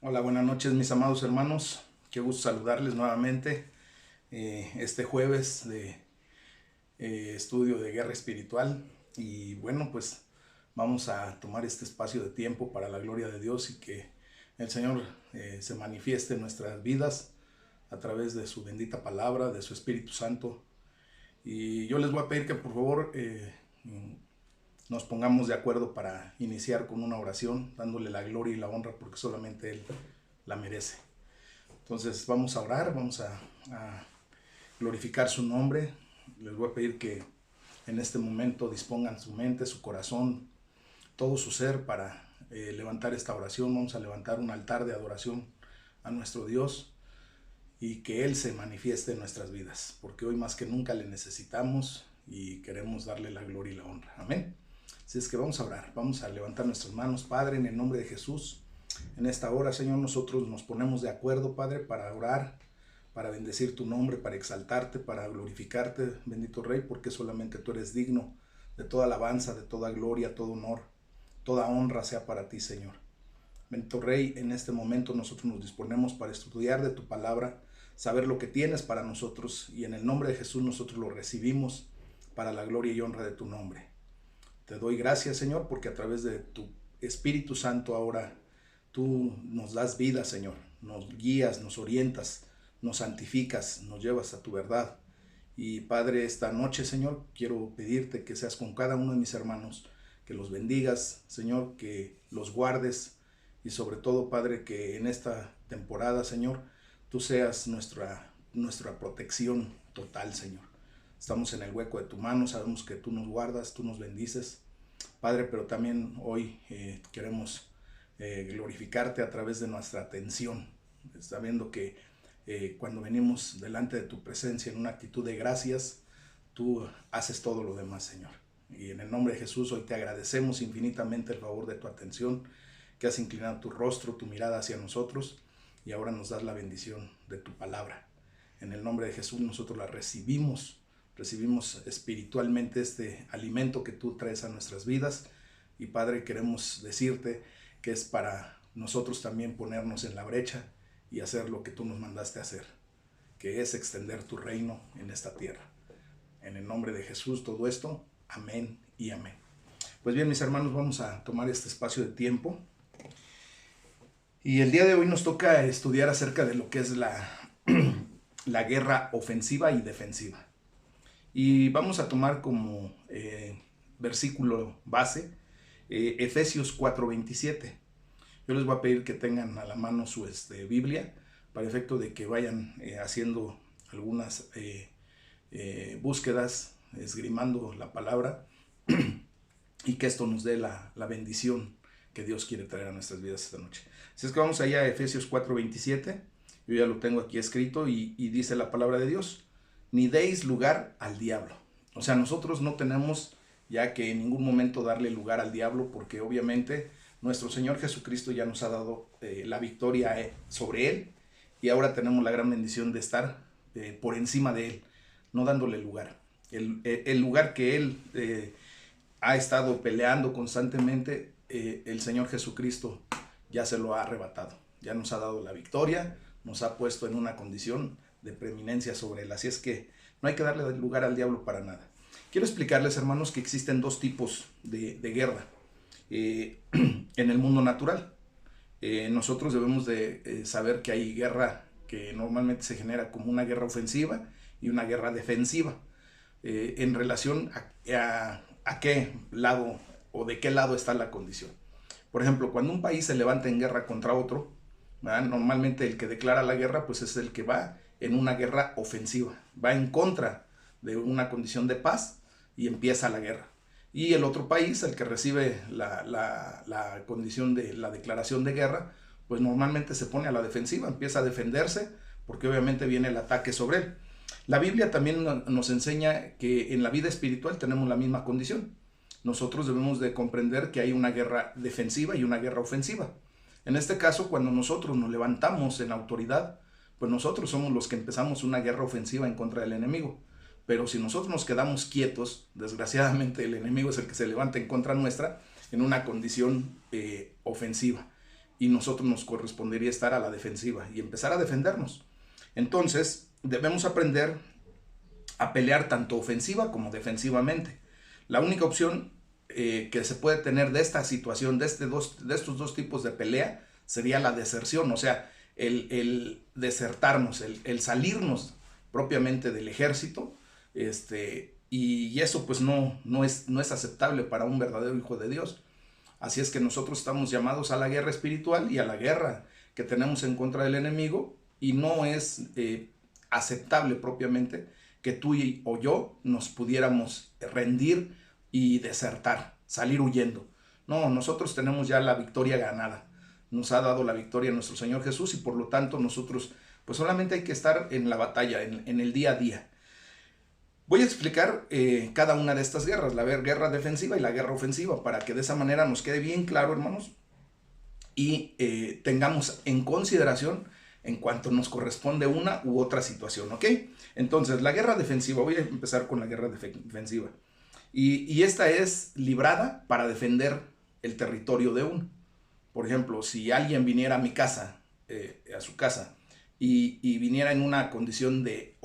Hola, buenas noches mis amados hermanos. Qué gusto saludarles nuevamente este jueves de estudio de guerra espiritual. Y bueno, pues vamos a tomar este espacio de tiempo para la gloria de Dios y que el Señor se manifieste en nuestras vidas a través de su bendita palabra, de su Espíritu Santo. Y yo les voy a pedir que por favor nos pongamos de acuerdo para iniciar con una oración, dándole la gloria y la honra porque solamente Él la merece. Entonces vamos a orar, a glorificar su nombre. Les voy a pedir que en este momento dispongan su mente, su corazón, todo su ser para levantar esta oración. Vamos a levantar un altar de adoración a nuestro Dios y que Él se manifieste en nuestras vidas, porque hoy más que nunca le necesitamos y queremos darle la gloria y la honra. Amén. Así es que vamos a orar, vamos a levantar nuestras manos. Padre, en el nombre de Jesús, en esta hora, Señor, nosotros nos ponemos de acuerdo, Padre, para orar, para bendecir tu nombre, para exaltarte, para glorificarte, bendito Rey, porque solamente tú eres digno de toda alabanza, de toda gloria, todo honor, toda honra sea para ti, Señor. Bendito Rey, en este momento nosotros nos disponemos para estudiar de tu palabra, saber lo que tienes para nosotros, y en el nombre de Jesús nosotros lo recibimos para la gloria y honra de tu nombre. Te doy gracias, Señor, porque a través de tu Espíritu Santo ahora tú nos das vida, Señor, nos guías, nos orientas, nos santificas, nos llevas a tu verdad. Y Padre, esta noche, Señor, quiero pedirte que seas con cada uno de mis hermanos, que los bendigas, Señor, que los guardes y sobre todo, Padre, que en esta temporada, Señor, tú seas nuestra protección total, Señor. Estamos en el hueco de tu mano, sabemos que tú nos guardas, tú nos bendices, Padre, pero también hoy queremos glorificarte a través de nuestra atención, sabiendo que cuando venimos delante de tu presencia en una actitud de gracias, tú haces todo lo demás, Señor. Y en el nombre de Jesús hoy te agradecemos infinitamente el favor de tu atención, que has inclinado tu rostro, tu mirada hacia nosotros, y ahora nos das la bendición de tu palabra. En el nombre de Jesús nosotros la recibimos espiritualmente este alimento que tú traes a nuestras vidas. Y Padre, queremos decirte que es para nosotros también ponernos en la brecha y hacer lo que tú nos mandaste a hacer, que es extender tu reino en esta tierra. En el nombre de Jesús todo esto, amén y amén. Pues bien, mis hermanos, vamos a tomar este espacio de tiempo. Y el día de hoy nos toca estudiar acerca de lo que es la guerra ofensiva y defensiva. Y vamos a tomar como versículo base Efesios 4:27. Yo les voy a pedir que tengan a la mano su Biblia para efecto de que vayan haciendo algunas búsquedas, esgrimando la palabra y que esto nos dé la bendición que Dios quiere traer a nuestras vidas esta noche. Así es que vamos allá a Efesios 4:27. Yo ya lo tengo aquí escrito y dice la palabra de Dios: ni deis lugar al diablo. O sea, nosotros no tenemos ya que en ningún momento darle lugar al diablo, porque obviamente nuestro Señor Jesucristo ya nos ha dado la victoria sobre Él, y ahora tenemos la gran bendición de estar por encima de Él, no dándole lugar. El lugar que Él ha estado peleando constantemente, el Señor Jesucristo ya se lo ha arrebatado, ya nos ha dado la victoria, nos ha puesto en una condición de preeminencia sobre Él. Así es que no hay que darle lugar al diablo para nada. Quiero explicarles, hermanos, que existen dos tipos de guerra en el mundo natural. Nosotros debemos de saber que hay guerra que normalmente se genera como una guerra ofensiva y una guerra defensiva. En relación a qué lado o de qué lado está la condición. Por ejemplo, cuando un país se levanta en guerra contra otro, ¿verdad? Normalmente el que declara la guerra pues es el que va en una guerra ofensiva, va en contra de una condición de paz y empieza la guerra. Y el otro país, el que recibe la condición de la declaración de guerra, pues normalmente se pone a la defensiva, empieza a defenderse porque obviamente viene el ataque sobre él. La Biblia también nos enseña que en la vida espiritual tenemos la misma condición. Nosotros debemos de comprender que hay una guerra defensiva y una guerra ofensiva. En este caso, cuando nosotros nos levantamos en autoridad, pues nosotros somos los que empezamos una guerra ofensiva en contra del enemigo. Pero si nosotros nos quedamos quietos, desgraciadamente el enemigo es el que se levanta en contra nuestra en una condición ofensiva. y nosotros nos correspondería estar a la defensiva y empezar a defendernos. Entonces, debemos aprender a pelear tanto ofensiva como defensivamente. La única opción que se puede tener de esta situación, de estos dos tipos de pelea, sería la deserción, o sea, el desertarnos, el salirnos propiamente del ejército, y eso pues no es aceptable para un verdadero hijo de Dios. Así es que nosotros estamos llamados a la guerra espiritual y a la guerra que tenemos en contra del enemigo, y no es aceptable propiamente que tú o yo nos pudiéramos rendir y desertar, salir huyendo. No, nosotros tenemos ya la victoria ganada. Nos ha dado la victoria nuestro Señor Jesús, y por lo tanto nosotros pues solamente hay que estar en la batalla, en el día a día. Voy a explicar cada una de estas guerras, la guerra defensiva y la guerra ofensiva, para que de esa manera nos quede bien claro, hermanos, y tengamos en consideración en cuanto nos corresponde una u otra situación, ¿ok? Entonces, la guerra defensiva, voy a empezar con la guerra defensiva. Y esta es librada para defender el territorio de uno. Por ejemplo, si alguien viniera a mi casa, a su casa, y viniera en una condición de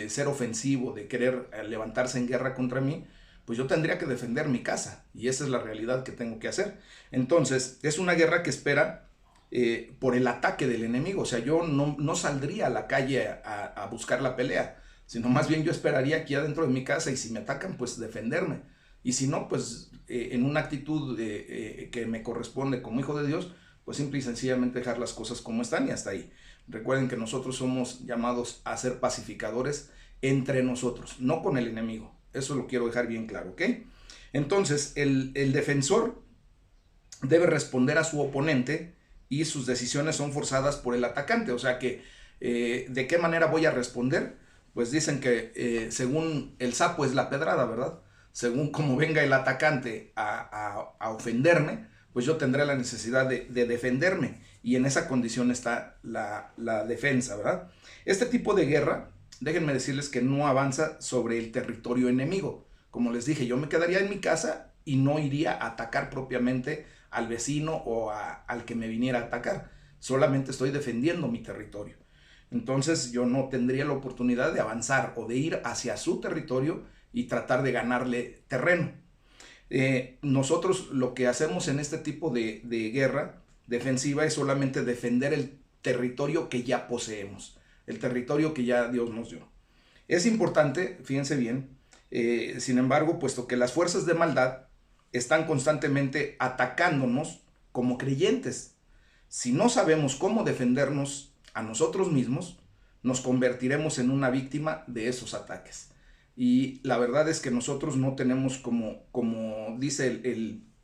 ser ofensivo, de querer levantarse en guerra contra mí, pues yo tendría que defender mi casa, y esa es la realidad que tengo que hacer. Entonces, es una guerra que espera por el ataque del enemigo. O sea, yo no saldría a la calle a buscar la pelea, sino más bien yo esperaría aquí adentro de mi casa, y si me atacan, pues defenderme. Y si no, pues en una actitud que me corresponde como hijo de Dios, pues simple y sencillamente dejar las cosas como están y hasta ahí. Recuerden que nosotros somos llamados a ser pacificadores entre nosotros, no con el enemigo. Eso lo quiero dejar bien claro, ¿ok? Entonces, el defensor debe responder a su oponente, y sus decisiones son forzadas por el atacante. O sea que, ¿de qué manera voy a responder? Pues dicen que según el sapo es la pedrada, ¿verdad? Según como venga el atacante a ofenderme, pues yo tendré la necesidad de defenderme, y en esa condición está la defensa, ¿verdad? Este tipo de guerra, déjenme decirles que no avanza sobre el territorio enemigo. Como les dije, yo me quedaría en mi casa y no iría a atacar propiamente al vecino o al que me viniera a atacar. Solamente estoy defendiendo mi territorio. Entonces yo no tendría la oportunidad de avanzar o de ir hacia su territorio y tratar de ganarle terreno. Nosotros lo que hacemos en este tipo de guerra defensiva es solamente defender el territorio que ya poseemos, el territorio que ya Dios nos dio. Es importante, fíjense bien, sin embargo, puesto que las fuerzas de maldad están constantemente atacándonos como creyentes, si no sabemos cómo defendernos a nosotros mismos, nos convertiremos en una víctima de esos ataques. Y la verdad es que nosotros no tenemos, como dice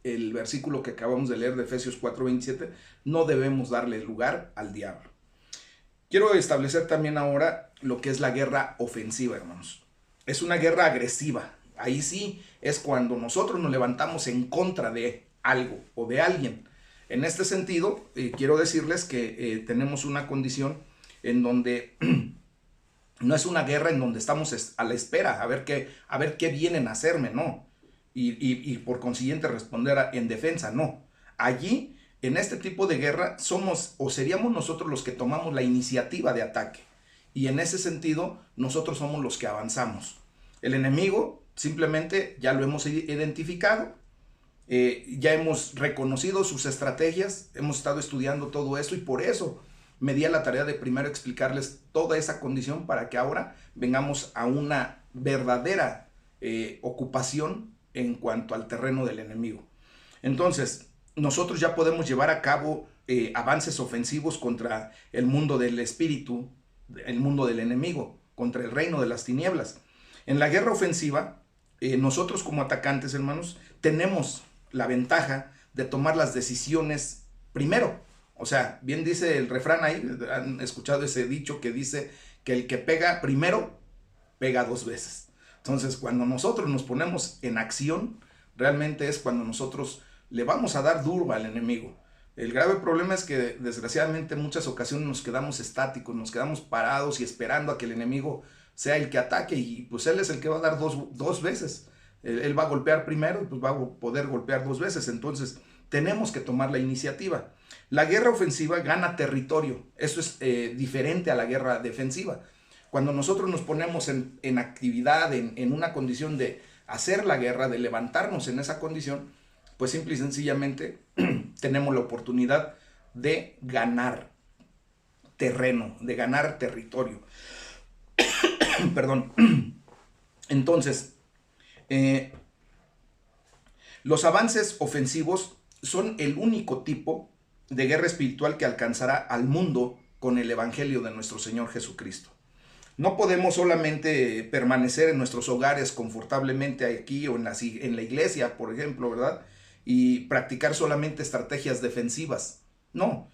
el versículo que acabamos de leer de Efesios 4:27, no debemos darle lugar al diablo. Quiero establecer también ahora lo que es la guerra ofensiva, hermanos. Es una guerra agresiva. Ahí sí es cuando nosotros nos levantamos en contra de algo o de alguien. En este sentido, quiero decirles que tenemos una condición en donde no es una guerra en donde estamos a la espera, a ver qué vienen a hacerme, no. Y por consiguiente responder en defensa, no. Allí, en este tipo de guerra, somos o seríamos nosotros los que tomamos la iniciativa de ataque. Y en ese sentido, nosotros somos los que avanzamos. El enemigo simplemente ya lo hemos identificado, ya hemos reconocido sus estrategias, hemos estado estudiando todo eso, y por eso me di a la tarea de primero explicarles toda esa condición, para que ahora vengamos a una verdadera ocupación en cuanto al terreno del enemigo. Entonces, nosotros ya podemos llevar a cabo avances ofensivos contra el mundo del espíritu, el mundo del enemigo, contra el reino de las tinieblas. En la guerra ofensiva, nosotros como atacantes, hermanos, tenemos la ventaja de tomar las decisiones primero. O sea, bien dice el refrán ahí, han escuchado ese dicho que dice que el que pega primero, pega dos veces. Entonces, cuando nosotros nos ponemos en acción, realmente es cuando nosotros le vamos a dar duro al enemigo. El grave problema es que desgraciadamente en muchas ocasiones nos quedamos estáticos, nos quedamos parados y esperando a que el enemigo sea el que ataque, y pues él es el que va a dar dos veces. Él va a golpear primero y pues va a poder golpear dos veces. Entonces tenemos que tomar la iniciativa. La guerra ofensiva gana territorio, eso es diferente a la guerra defensiva. Cuando nosotros nos ponemos en actividad, en una condición de hacer la guerra, de levantarnos en esa condición, pues simple y sencillamente tenemos la oportunidad de ganar terreno, de ganar territorio. Perdón. Entonces, los avances ofensivos son el único tipo de guerra espiritual que alcanzará al mundo con el evangelio de nuestro Señor Jesucristo. No podemos solamente permanecer en nuestros hogares confortablemente aquí o en la iglesia, por ejemplo, ¿verdad? Y practicar solamente estrategias defensivas. No,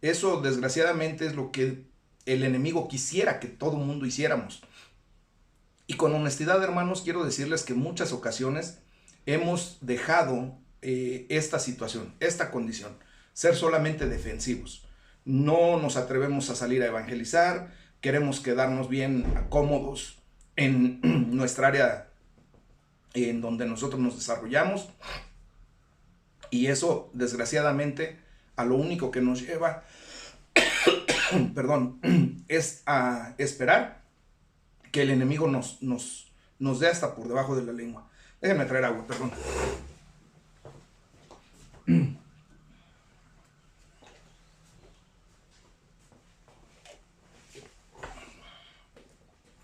eso desgraciadamente es lo que el enemigo quisiera que todo mundo hiciéramos. Y con honestidad, hermanos, quiero decirles que en muchas ocasiones hemos dejado esta situación, esta condición, ser solamente defensivos. No nos atrevemos a salir a evangelizar, queremos quedarnos bien cómodos en nuestra área en donde nosotros nos desarrollamos. Y eso, desgraciadamente, a lo único que nos lleva, perdón, es a esperar que el enemigo nos dé hasta por debajo de la lengua. Déjenme traer agua, perdón.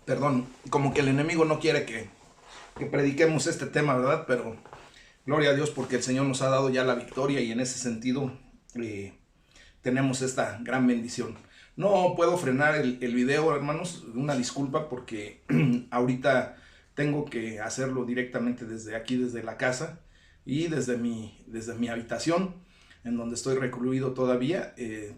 Perdón, como que el enemigo no quiere que prediquemos este tema, ¿verdad? Pero gloria a Dios porque el Señor nos ha dado ya la victoria y en ese sentido tenemos esta gran bendición. No puedo frenar el video, hermanos, una disculpa porque ahorita tengo que hacerlo directamente desde aquí, desde la casa y desde mi habitación, en donde estoy recluido todavía.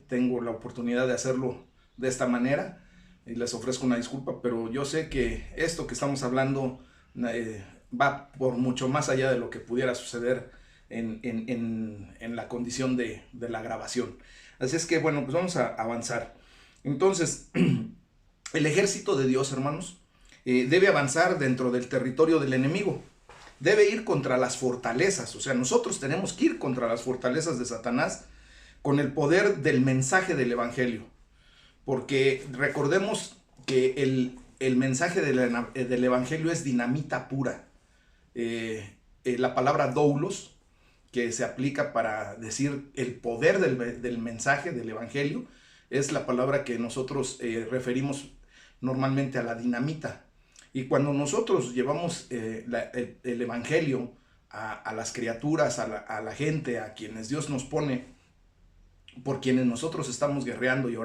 Tengo la oportunidad de hacerlo de esta manera y les ofrezco una disculpa, pero yo sé que esto que estamos hablando va por mucho más allá de lo que pudiera suceder en la condición de la grabación. Así es que bueno, pues vamos a avanzar. Entonces, el ejército de Dios, hermanos, debe avanzar dentro del territorio del enemigo. Debe ir contra las fortalezas. O sea, nosotros tenemos que ir contra las fortalezas de Satanás con el poder del mensaje del evangelio. Porque recordemos que el mensaje del evangelio es dinamita pura. La palabra doulos, que se aplica para decir el poder del mensaje del evangelio, es la palabra que nosotros referimos normalmente a la dinamita. Y cuando nosotros llevamos el evangelio a las criaturas, a la gente, a quienes Dios nos pone, por quienes nosotros estamos guerreando y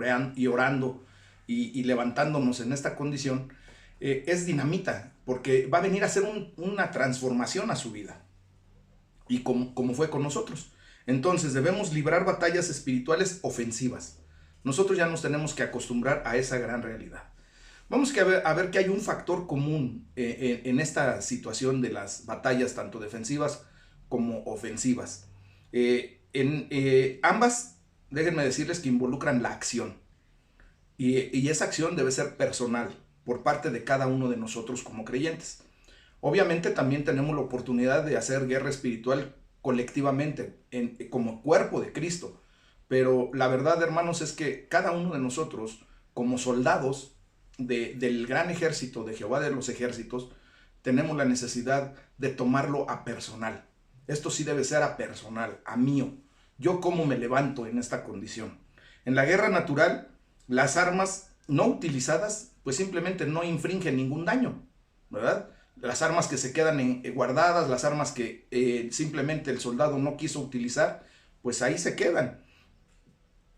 orando y levantándonos en esta condición, es dinamita, porque va a venir a hacer una transformación a su vida. Y como fue con nosotros. Entonces debemos librar batallas espirituales ofensivas. Nosotros ya nos tenemos que acostumbrar a esa gran realidad. Vamos a ver que hay un factor común en esta situación de las batallas, tanto defensivas como ofensivas. Ambas, déjenme decirles que involucran la acción. Y esa acción debe ser personal por parte de cada uno de nosotros como creyentes. Obviamente también tenemos la oportunidad de hacer guerra espiritual colectivamente, como cuerpo de Cristo. Pero la verdad, hermanos, es que cada uno de nosotros, como soldados del gran ejército de Jehová de los ejércitos, tenemos la necesidad de tomarlo a personal. Esto sí debe ser a personal, a mío. Yo cómo me levanto en esta condición. En la guerra natural, las armas no utilizadas, pues simplemente no infringen ningún daño, ¿verdad? Las armas que se quedan guardadas, las armas que simplemente el soldado no quiso utilizar, pues ahí se quedan.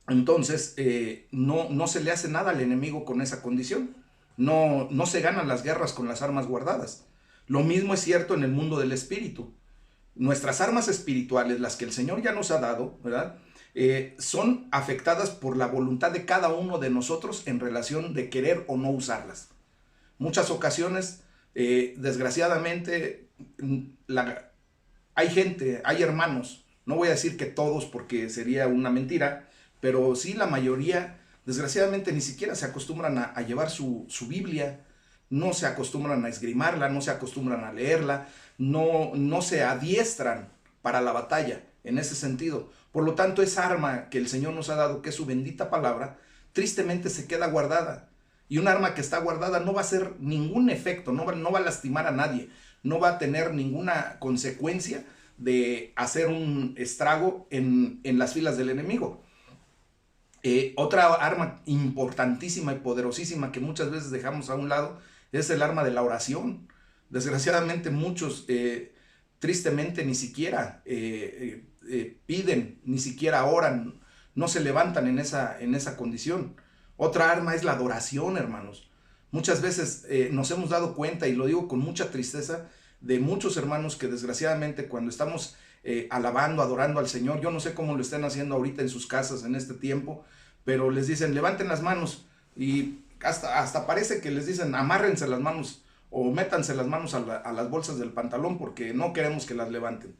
Entonces, no se le hace nada al enemigo con esa condición. No se ganan las guerras con las armas guardadas. Lo mismo es cierto en el mundo del espíritu. Nuestras armas espirituales, las que el Señor ya nos ha dado, ¿verdad? Son afectadas por la voluntad de cada uno de nosotros en relación de querer o no usarlas. Muchas ocasiones, desgraciadamente, hay hermanos, no voy a decir que todos porque sería una mentira, pero sí la mayoría, desgraciadamente, ni siquiera se acostumbran a llevar su Biblia, no se acostumbran a esgrimarla, no se acostumbran a leerla, no se adiestran para la batalla. en ese sentido. Por lo tanto, esa arma que el Señor nos ha dado, que es su bendita palabra, tristemente se queda guardada. Y un arma que está guardada no va a hacer ningún efecto, no va a lastimar a nadie, no va a tener ninguna consecuencia de hacer un estrago en las filas del enemigo. Otra arma importantísima y poderosísima que muchas veces dejamos a un lado es el arma de la oración. Desgraciadamente muchos tristemente ni siquiera piden, ni siquiera oran, no se levantan en esa condición. Otra arma es la adoración, hermanos. Muchas veces nos hemos dado cuenta, y lo digo con mucha tristeza, de muchos hermanos que desgraciadamente cuando estamos alabando, adorando al Señor, yo no sé cómo lo estén haciendo ahorita en sus casas en este tiempo, pero les dicen levanten las manos, y hasta parece que les dicen amárrense las manos o métanse las manos a las bolsas del pantalón porque no queremos que las levanten.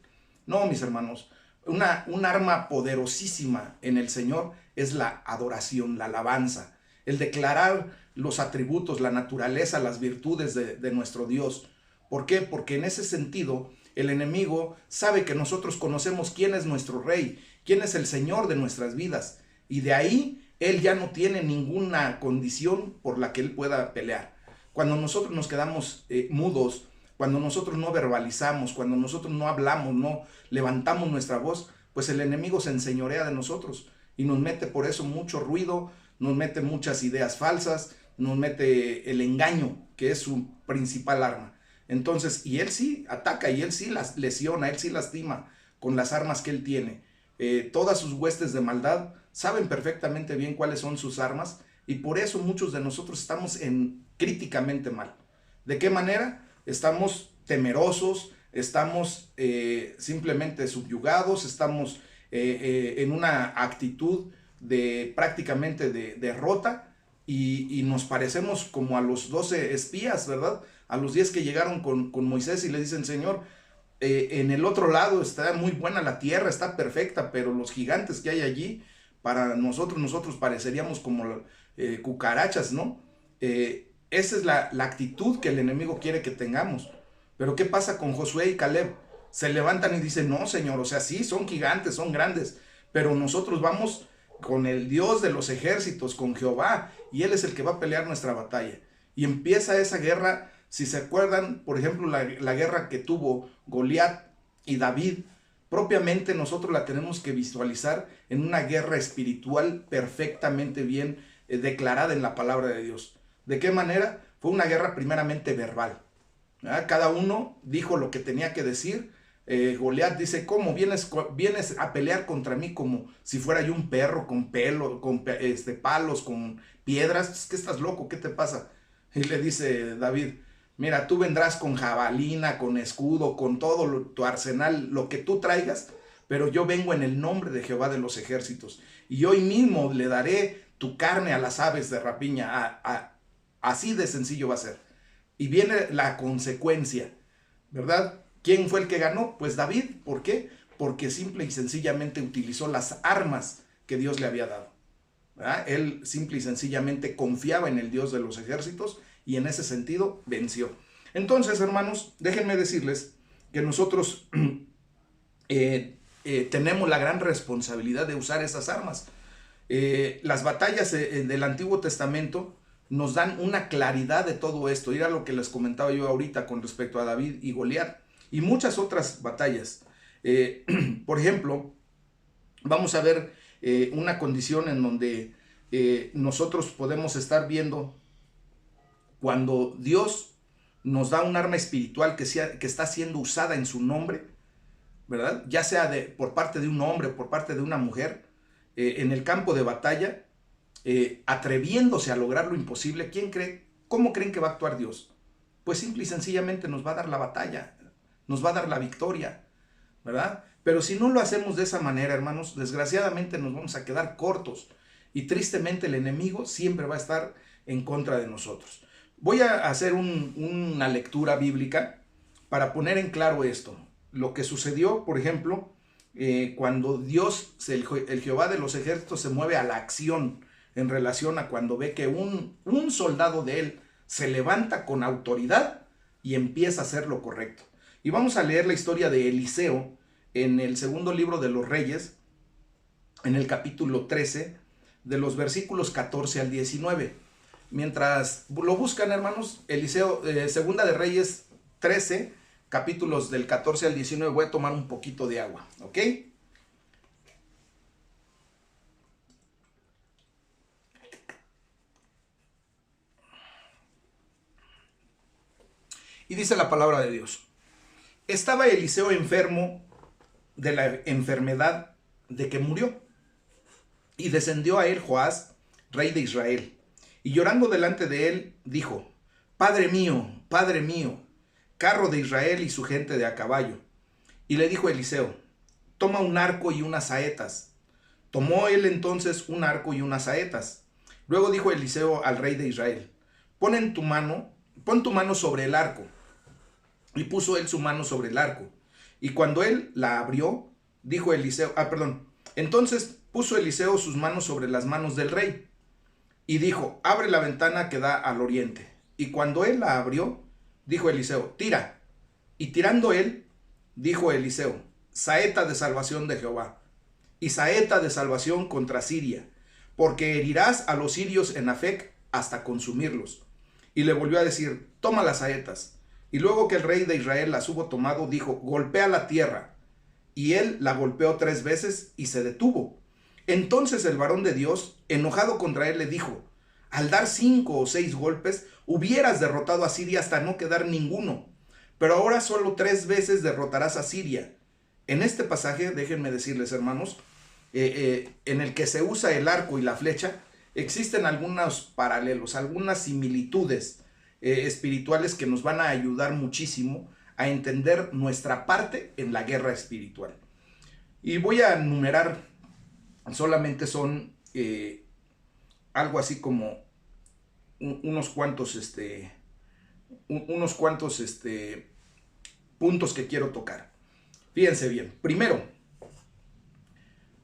No, mis hermanos, un arma poderosísima en el Señor es la adoración, la alabanza, el declarar los atributos, la naturaleza, las virtudes de nuestro Dios. ¿Por qué? Porque en ese sentido el enemigo sabe que nosotros conocemos quién es nuestro Rey, quién es el Señor de nuestras vidas, y de ahí él ya no tiene ninguna condición por la que él pueda pelear. Cuando nosotros nos quedamos mudos, cuando nosotros no verbalizamos, cuando nosotros no hablamos, no levantamos nuestra voz, pues el enemigo se enseñorea de nosotros y nos mete por eso mucho ruido, nos mete muchas ideas falsas, nos mete el engaño, que es su principal arma. Entonces, y él sí ataca, y él sí las lesiona, él sí lastima con las armas que él tiene. Todas sus huestes de maldad saben perfectamente bien cuáles son sus armas, y por eso muchos de nosotros estamos críticamente mal. ¿De qué manera? Estamos temerosos, estamos simplemente subyugados, estamos en una actitud de prácticamente de derrota, y nos parecemos como a los 12 espías, ¿verdad? A los 10 que llegaron con Moisés y le dicen, Señor, en el otro lado está muy buena la tierra, está perfecta, pero los gigantes que hay allí, para nosotros pareceríamos como cucarachas, ¿no? Esa es la actitud que el enemigo quiere que tengamos. Pero ¿qué pasa con Josué y Caleb? Se levantan y dicen, no, Señor, o sea, sí, son gigantes, son grandes, pero nosotros vamos con el Dios de los ejércitos, con Jehová, y Él es el que va a pelear nuestra batalla. Y empieza esa guerra. Si se acuerdan, por ejemplo, la guerra que tuvo Goliat y David, propiamente nosotros la tenemos que visualizar en una guerra espiritual perfectamente bien declarada en la palabra de Dios. ¿De qué manera? Fue una guerra primeramente verbal. Cada uno dijo lo que tenía que decir. Goliat dice, ¿cómo vienes a pelear contra mí como si fuera yo un perro con pelo, con palos, con piedras? ¿Qué estás loco? ¿Qué te pasa? Y le dice David, mira, tú vendrás con jabalina, con escudo, con todo tu arsenal, lo que tú traigas, pero yo vengo en el nombre de Jehová de los ejércitos, y hoy mismo le daré tu carne a las aves de rapiña. Así de sencillo va a ser. Y viene la consecuencia, ¿verdad? ¿Quién fue el que ganó? Pues David. ¿Por qué? Porque simple y sencillamente utilizó las armas que Dios le había dado, ¿verdad? Él simple y sencillamente confiaba en el Dios de los ejércitos, y en ese sentido venció. Entonces, hermanos, déjenme decirles que nosotros tenemos la gran responsabilidad de usar esas armas. Las batallas del Antiguo Testamento nos dan una claridad de todo esto. Era lo que les comentaba yo ahorita con respecto a David y Goliat y muchas otras batallas. Por ejemplo, vamos a ver una condición en donde nosotros podemos estar viendo cuando Dios nos da un arma espiritual que está siendo usada en su nombre, ¿verdad? Ya sea por parte de un hombre o por parte de una mujer, en el campo de batalla, atreviéndose a lograr lo imposible. ¿Cómo creen que va a actuar Dios? Pues simple y sencillamente nos va a dar la batalla, nos va a dar la victoria, ¿verdad? Pero si no lo hacemos de esa manera, hermanos, desgraciadamente nos vamos a quedar cortos, y tristemente el enemigo siempre va a estar en contra de nosotros. Voy a hacer una lectura bíblica para poner en claro esto. Lo que sucedió, por ejemplo, cuando Dios, el Jehová de los ejércitos, se mueve a la acción en relación a cuando ve que un soldado de él se levanta con autoridad y empieza a hacer lo correcto. Y vamos a leer la historia de Eliseo en el segundo libro de los Reyes, en el capítulo 13, de los versículos 14 al 19. Mientras lo buscan, hermanos, Eliseo, segunda de Reyes 13, capítulos del 14 al 19, voy a tomar un poquito de agua, ¿ok? Y dice la palabra de Dios: estaba Eliseo enfermo de la enfermedad de que murió, y descendió a él Joás, rey de Israel, y llorando delante de él, dijo: Padre mío, carro de Israel y su gente de a caballo. Y le dijo Eliseo: toma un arco y unas saetas. Tomó él entonces un arco y unas saetas. Luego dijo Eliseo al rey de Israel: pon tu mano sobre el arco. Y puso él su mano sobre el arco. Y cuando él la abrió, dijo Eliseo, entonces puso Eliseo sus manos sobre las manos del rey. Y dijo: abre la ventana que da al oriente. Y cuando él la abrió, dijo Eliseo: tira. Y tirando él, dijo Eliseo: saeta de salvación de Jehová, y saeta de salvación contra Siria, porque herirás a los sirios en Afec hasta consumirlos. Y le volvió a decir: toma las saetas. Y luego que el rey de Israel las hubo tomado, dijo: golpea la tierra. Y él la golpeó 3 veces y se detuvo. Entonces el varón de Dios, enojado contra él, le dijo: al dar 5 o 6 golpes, hubieras derrotado a Siria hasta no quedar ninguno. Pero ahora solo 3 veces derrotarás a Siria. En este pasaje, déjenme decirles, hermanos, en el que se usa el arco y la flecha, existen algunos paralelos, algunas similitudes espirituales que nos van a ayudar muchísimo a entender nuestra parte en la guerra espiritual. Y voy a enumerar, solamente son algo así como unos cuantos puntos que quiero tocar. Fíjense bien. Primero,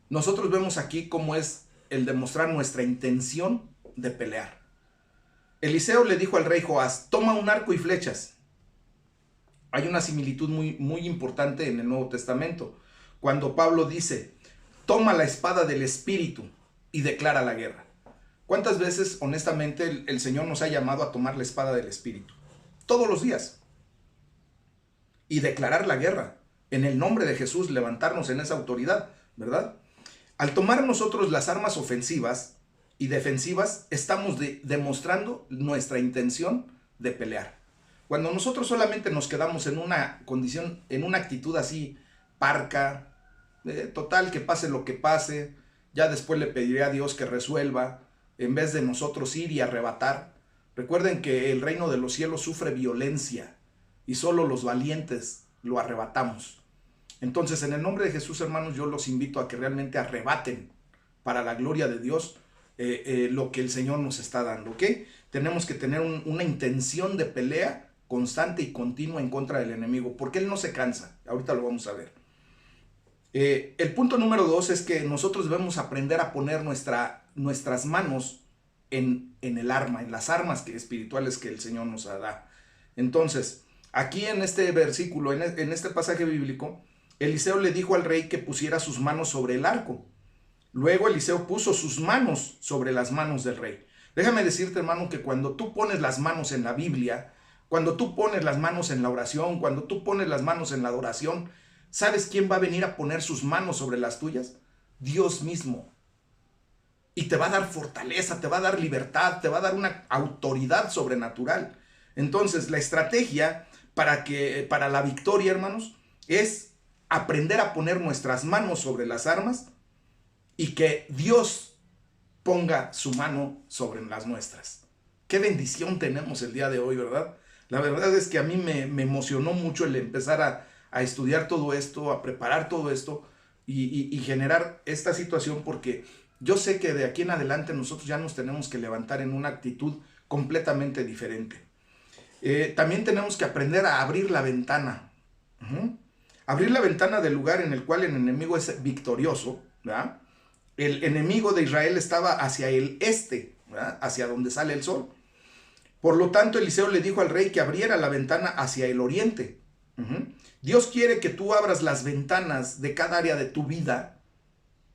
nosotros vemos aquí cómo es el demostrar nuestra intención de pelear. Eliseo le dijo al rey Joás: toma un arco y flechas. Hay una similitud muy importante en el Nuevo Testamento, cuando Pablo dice: toma la espada del Espíritu y declara la guerra. ¿Cuántas veces, honestamente, el Señor nos ha llamado a tomar la espada del Espíritu? Todos los días. Y declarar la guerra. En el nombre de Jesús, levantarnos en esa autoridad, ¿verdad? Al tomar nosotros las armas ofensivas y defensivas, estamos demostrando nuestra intención de pelear. Cuando nosotros solamente nos quedamos en una condición, en una actitud así, parca, total, que pase lo que pase, ya después le pediré a Dios que resuelva, en vez de nosotros ir y arrebatar. Recuerden que el reino de los cielos sufre violencia y solo los valientes lo arrebatamos. Entonces, en el nombre de Jesús, hermanos, yo los invito a que realmente arrebaten para la gloria de Dios lo que el Señor nos está dando, ¿ok? Tenemos que tener una intención de pelea constante y continua en contra del enemigo, porque él no se cansa. Ahorita lo vamos a ver. El punto número 2 es que nosotros debemos aprender a poner nuestras manos en el arma, en las armas espirituales que el Señor nos da. Entonces, aquí en este versículo, en este pasaje bíblico, Eliseo le dijo al rey que pusiera sus manos sobre el arco. Luego Eliseo puso sus manos sobre las manos del rey. Déjame decirte, hermano, que cuando tú pones las manos en la Biblia, cuando tú pones las manos en la oración, cuando tú pones las manos en la adoración, ¿sabes quién va a venir a poner sus manos sobre las tuyas? Dios mismo. Y te va a dar fortaleza, te va a dar libertad, te va a dar una autoridad sobrenatural. Entonces, la estrategia para la victoria, hermanos, es aprender a poner nuestras manos sobre las armas y que Dios ponga su mano sobre las nuestras. Qué bendición tenemos el día de hoy, ¿verdad? La verdad es que a mí me emocionó mucho el empezar a estudiar todo esto, a preparar todo esto y generar esta situación, porque yo sé que de aquí en adelante nosotros ya nos tenemos que levantar en una actitud completamente diferente. También tenemos que aprender a abrir la ventana. Abrir la ventana del lugar en el cual el enemigo es victorioso, ¿verdad? El enemigo de Israel estaba hacia el este, ¿verdad? Hacia donde sale el sol. Por lo tanto, Eliseo le dijo al rey que abriera la ventana hacia el oriente. Dios quiere que tú abras las ventanas de cada área de tu vida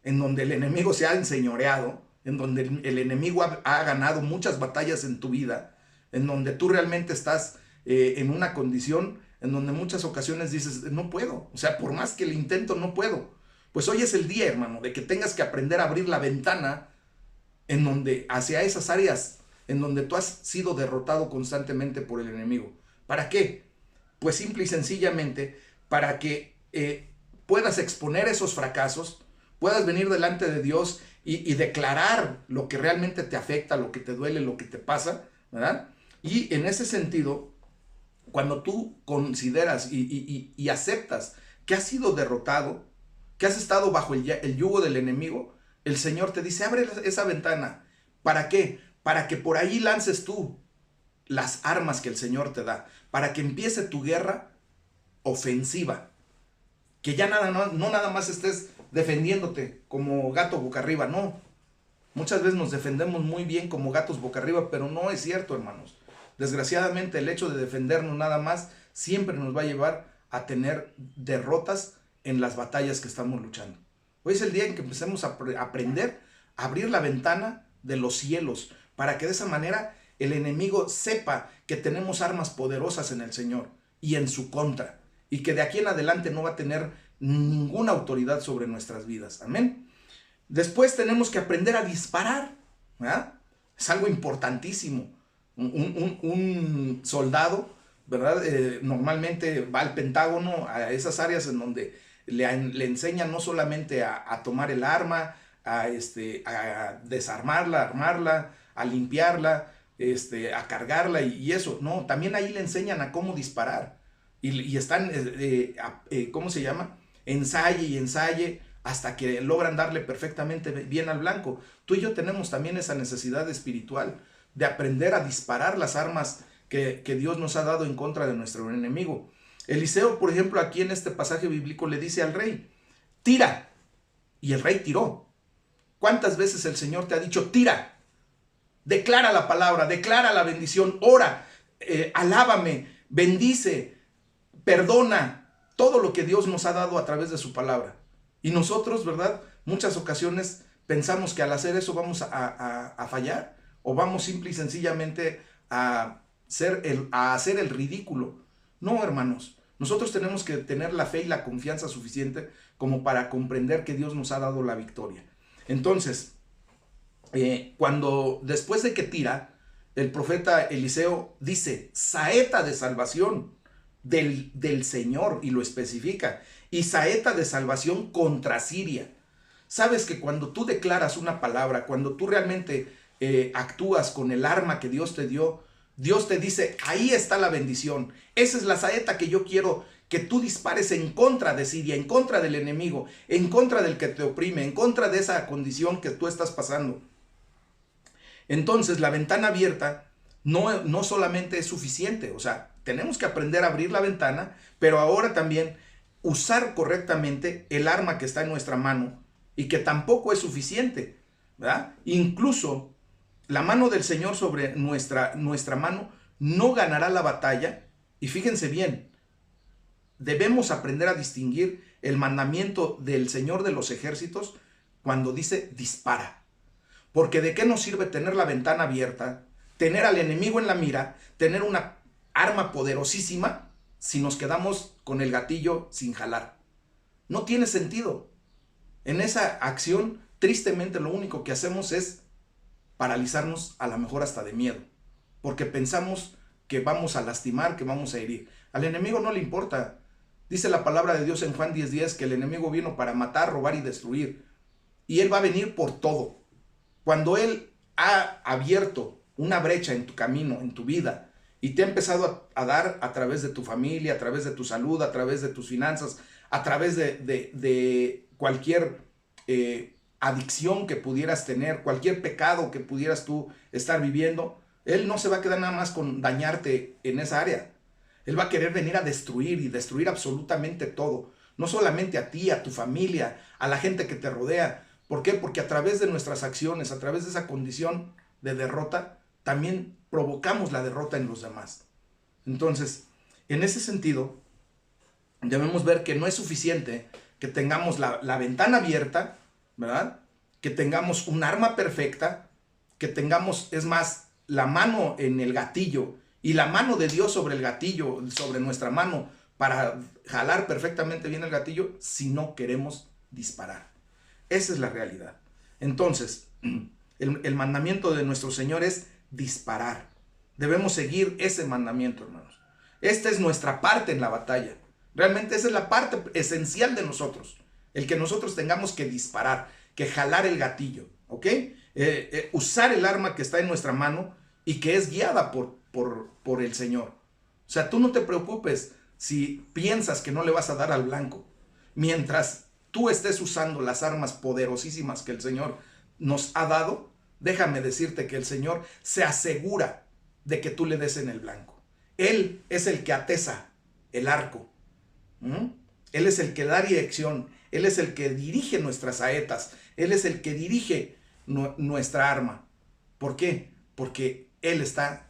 en donde el enemigo se ha enseñoreado, en donde el enemigo ha ganado muchas batallas en tu vida, en donde tú realmente estás en una condición en donde en muchas ocasiones dices, no puedo, o sea, por más que lo intento, no puedo. Pues hoy es el día, hermano, de que tengas que aprender a abrir la ventana en donde, hacia esas áreas en donde tú has sido derrotado constantemente por el enemigo. ¿Para qué? Pues simple y sencillamente para que puedas exponer esos fracasos, puedas venir delante de Dios y declarar lo que realmente te afecta, lo que te duele, lo que te pasa, ¿verdad? Y en ese sentido, cuando tú consideras y aceptas que has sido derrotado, que has estado bajo el yugo del enemigo, el Señor te dice, abre esa ventana. ¿Para qué? Para que por ahí lances tú las armas que el Señor te da, para que empiece tu guerra ofensiva, que ya no nada más estés defendiéndote como gato boca arriba, no. Muchas veces nos defendemos muy bien como gatos boca arriba, pero no es cierto, hermanos. Desgraciadamente el hecho de defendernos nada más siempre nos va a llevar a tener derrotas en las batallas que estamos luchando. Hoy es el día en que empecemos a aprender a abrir la ventana de los cielos, para que de esa manera el enemigo sepa que tenemos armas poderosas en el Señor y en su contra, y que de aquí en adelante no va a tener ninguna autoridad sobre nuestras vidas. Amén. Después tenemos que aprender a disparar, ¿verdad? Es algo importantísimo. Un soldado, ¿verdad? Normalmente va al Pentágono, a esas áreas en donde le enseñan no solamente a tomar el arma, a desarmarla, armarla, a limpiarla, a cargarla y eso. No, también ahí le enseñan a cómo disparar. Y están, ¿cómo se llama? Ensaye y ensaye hasta que logran darle perfectamente bien al blanco. Tú y yo tenemos también esa necesidad espiritual de aprender a disparar las armas que Dios nos ha dado en contra de nuestro enemigo. Eliseo, por ejemplo, aquí en este pasaje bíblico le dice al rey, tira, y el rey tiró. ¿Cuántas veces el Señor te ha dicho, tira? Declara la palabra, declara la bendición, ora, alábame, bendice, perdona, todo lo que Dios nos ha dado a través de su palabra. Y nosotros, ¿verdad? Muchas ocasiones pensamos que al hacer eso vamos a fallar, o vamos simple y sencillamente a hacer el ridículo. No, hermanos, nosotros tenemos que tener la fe y la confianza suficiente como para comprender que Dios nos ha dado la victoria. Entonces, cuando después de que tira, el profeta Eliseo dice, saeta de salvación del Señor, y lo especifica, y saeta de salvación contra Siria. Sabes que cuando tú declaras una palabra, cuando tú realmente actúas con el arma que Dios te dio, Dios te dice, ahí está la bendición. Esa es la saeta que yo quiero que tú dispares en contra de Siria, en contra del enemigo, en contra del que te oprime, en contra de esa condición que tú estás pasando. Entonces, la ventana abierta no solamente es suficiente, o sea, tenemos que aprender a abrir la ventana, pero ahora también usar correctamente el arma que está en nuestra mano, y que tampoco es suficiente, ¿verdad? Incluso la mano del Señor sobre nuestra mano no ganará la batalla. Y fíjense bien, debemos aprender a distinguir el mandamiento del Señor de los ejércitos cuando dice dispara. Porque ¿de qué nos sirve tener la ventana abierta, tener al enemigo en la mira, tener una arma poderosísima si nos quedamos con el gatillo sin jalar? No tiene sentido. En esa acción, tristemente, lo único que hacemos es paralizarnos, a lo mejor hasta de miedo, porque pensamos que vamos a lastimar, que vamos a herir. Al enemigo no le importa. Dice la palabra de Dios en Juan 10:10 que el enemigo vino para matar, robar y destruir. Y él va a venir por todo. Cuando él ha abierto una brecha en tu camino, en tu vida, y te ha empezado a dar a través de tu familia, a través de tu salud, a través de tus finanzas, a través de cualquier adicción que pudieras tener, cualquier pecado que pudieras tú estar viviendo, él no se va a quedar nada más con dañarte en esa área. Él va a querer venir a destruir y destruir absolutamente todo. No solamente a ti, a tu familia, a la gente que te rodea. ¿Por qué? Porque a través de nuestras acciones, a través de esa condición de derrota, también provocamos la derrota en los demás. Entonces, en ese sentido, debemos ver que no es suficiente que tengamos la ventana abierta, ¿verdad? Que tengamos un arma perfecta, que tengamos, es más, la mano en el gatillo y la mano de Dios sobre el gatillo, sobre nuestra mano, para jalar perfectamente bien el gatillo, si no queremos disparar. Esa es la realidad. Entonces, el mandamiento de nuestro Señor es disparar. Debemos seguir ese mandamiento, hermanos. Esta es nuestra parte en la batalla. Realmente esa es la parte esencial de nosotros. El que nosotros tengamos que disparar, que jalar el gatillo, ¿ok? Usar el arma que está en nuestra mano y que es guiada por el Señor. O sea, tú no te preocupes si piensas que no le vas a dar al blanco. Mientras tú estés usando las armas poderosísimas que el Señor nos ha dado, déjame decirte que el Señor se asegura de que tú le des en el blanco. Él es el que atesa el arco. Él es el que da dirección. Él es el que dirige nuestras saetas. Él es el que dirige nuestra arma. ¿Por qué? Porque Él está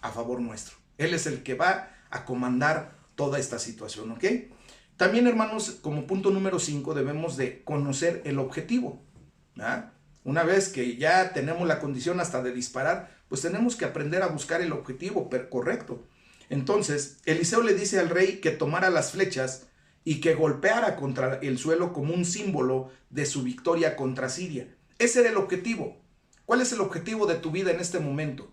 a favor nuestro. Él es el que va a comandar toda esta situación, ¿ok? También, hermanos, como punto número 5, debemos de conocer el objetivo, ¿verdad? Una vez que ya tenemos la condición hasta de disparar, pues tenemos que aprender a buscar el objetivo correcto. Entonces, Eliseo le dice al rey que tomara las flechas y que golpeara contra el suelo como un símbolo de su victoria contra Siria. Ese era el objetivo. ¿Cuál es el objetivo de tu vida en este momento?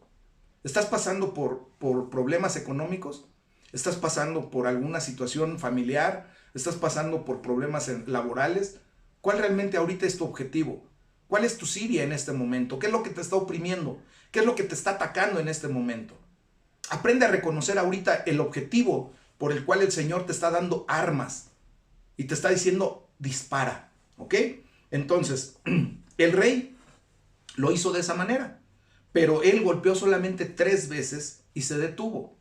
¿Estás pasando por problemas económicos? ¿Estás pasando por alguna situación familiar? ¿Estás pasando por problemas laborales? ¿Cuál realmente ahorita es tu objetivo? ¿Cuál es tu Siria en este momento? ¿Qué es lo que te está oprimiendo? ¿Qué es lo que te está atacando en este momento? Aprende a reconocer ahorita el objetivo por el cual el Señor te está dando armas y te está diciendo dispara, ¿ok? Entonces, el rey lo hizo de esa manera, pero él golpeó solamente 3 veces y se detuvo.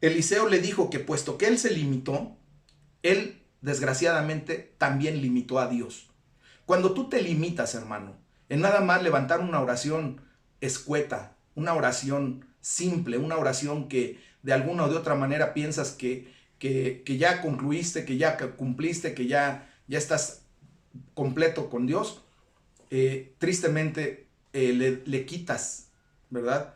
Eliseo le dijo que puesto que él se limitó, él desgraciadamente también limitó a Dios. Cuando tú te limitas, hermano, en nada más levantar una oración escueta, una oración simple, una oración que de alguna o de otra manera piensas que ya concluiste, que ya cumpliste, que ya estás completo con Dios, tristemente le quitas, ¿verdad?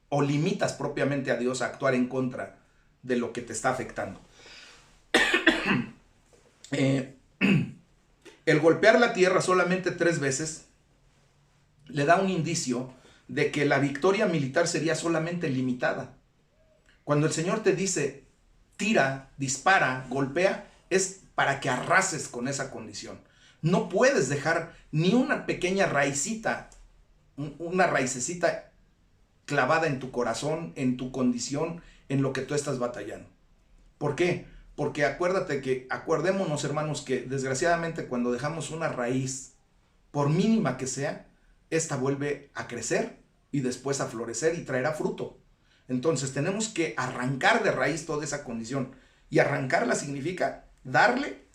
O limitas propiamente a Dios a actuar en contra de lo que te está afectando. El golpear la tierra solamente 3 veces le da un indicio de que la victoria militar sería solamente limitada. Cuando el Señor te dice tira, dispara, golpea, es para que arrases con esa condición. No puedes dejar ni una pequeña raicita, una raicecita clavada en tu corazón, en tu condición, en lo que tú estás batallando. ¿Por qué? Porque acordémonos, hermanos, que desgraciadamente cuando dejamos una raíz, por mínima que sea, esta vuelve a crecer y después a florecer y traerá fruto. Entonces tenemos que arrancar de raíz toda esa condición. Y arrancarla significa darle.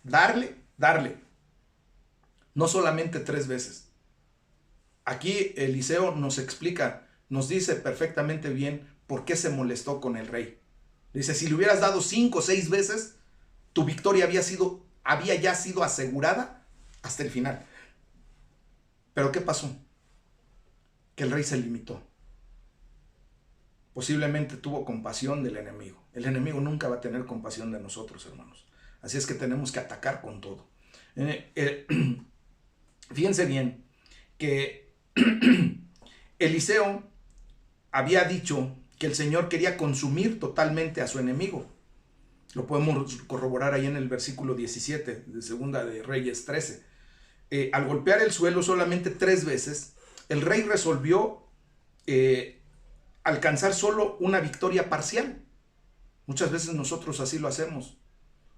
No solamente 3 veces. Aquí Eliseo nos explica, nos dice perfectamente bien por qué se molestó con el rey. Dice, si le hubieras dado 5 o 6 veces, tu victoria había ya sido asegurada hasta el final. Pero ¿qué pasó? Que el rey se limitó. Posiblemente tuvo compasión del enemigo. El enemigo nunca va a tener compasión de nosotros, hermanos. Así es que tenemos que atacar con todo. Fíjense bien que Eliseo había dicho que el Señor quería consumir totalmente a su enemigo. Lo podemos corroborar ahí en el versículo 17 de Segunda de Reyes 13. Al golpear el suelo solamente 3 veces, el rey resolvió alcanzar solo una victoria parcial. Muchas veces nosotros así lo hacemos.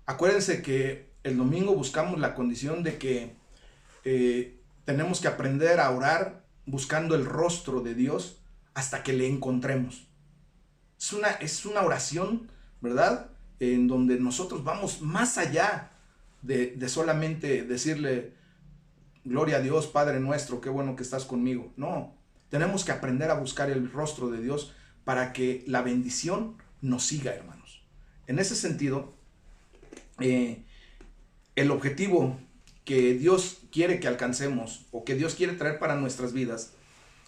Acuérdense que el domingo buscamos la condición de que tenemos que aprender a orar buscando el rostro de Dios hasta que le encontremos. Es una oración, ¿verdad? En donde nosotros vamos más allá de solamente decirle, gloria a Dios, Padre nuestro, qué bueno que estás conmigo. No, tenemos que aprender a buscar el rostro de Dios para que la bendición nos siga, hermanos. En ese sentido, el objetivo que Dios quiere que alcancemos o que Dios quiere traer para nuestras vidas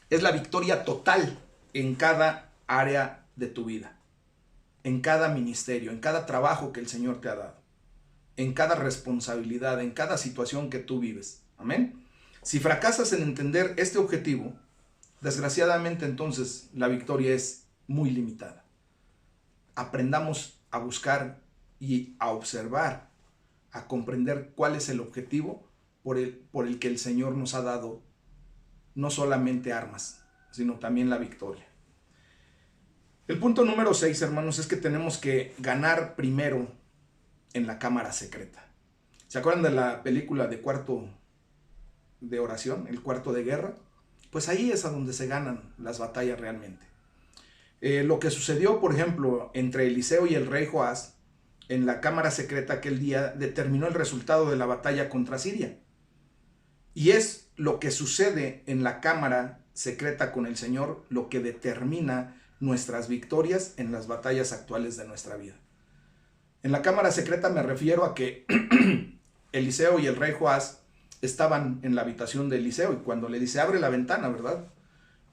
es la victoria total en cada área de tu vida, en cada ministerio, en cada trabajo que el Señor te ha dado, en cada responsabilidad, en cada situación que tú vives. Amén. Si fracasas en entender este objetivo, desgraciadamente entonces la victoria es muy limitada. Aprendamos a buscar y a observar, a comprender cuál es el objetivo por el que el Señor nos ha dado no solamente armas, sino también la victoria. El punto número 6, hermanos, es que tenemos que ganar primero en la cámara secreta. ¿Se acuerdan de la película de Cuarto de Oración, el Cuarto de Guerra? Pues ahí es a donde se ganan las batallas realmente. Lo que sucedió, por ejemplo, entre Eliseo y el rey Joás en la cámara secreta aquel día determinó el resultado de la batalla contra Siria. Y es lo que sucede en la cámara secreta con el Señor lo que determina nuestras victorias en las batallas actuales de nuestra vida. En la cámara secreta me refiero a que Eliseo y el rey Joás estaban en la habitación de Eliseo y cuando le dice abre la ventana, ¿verdad?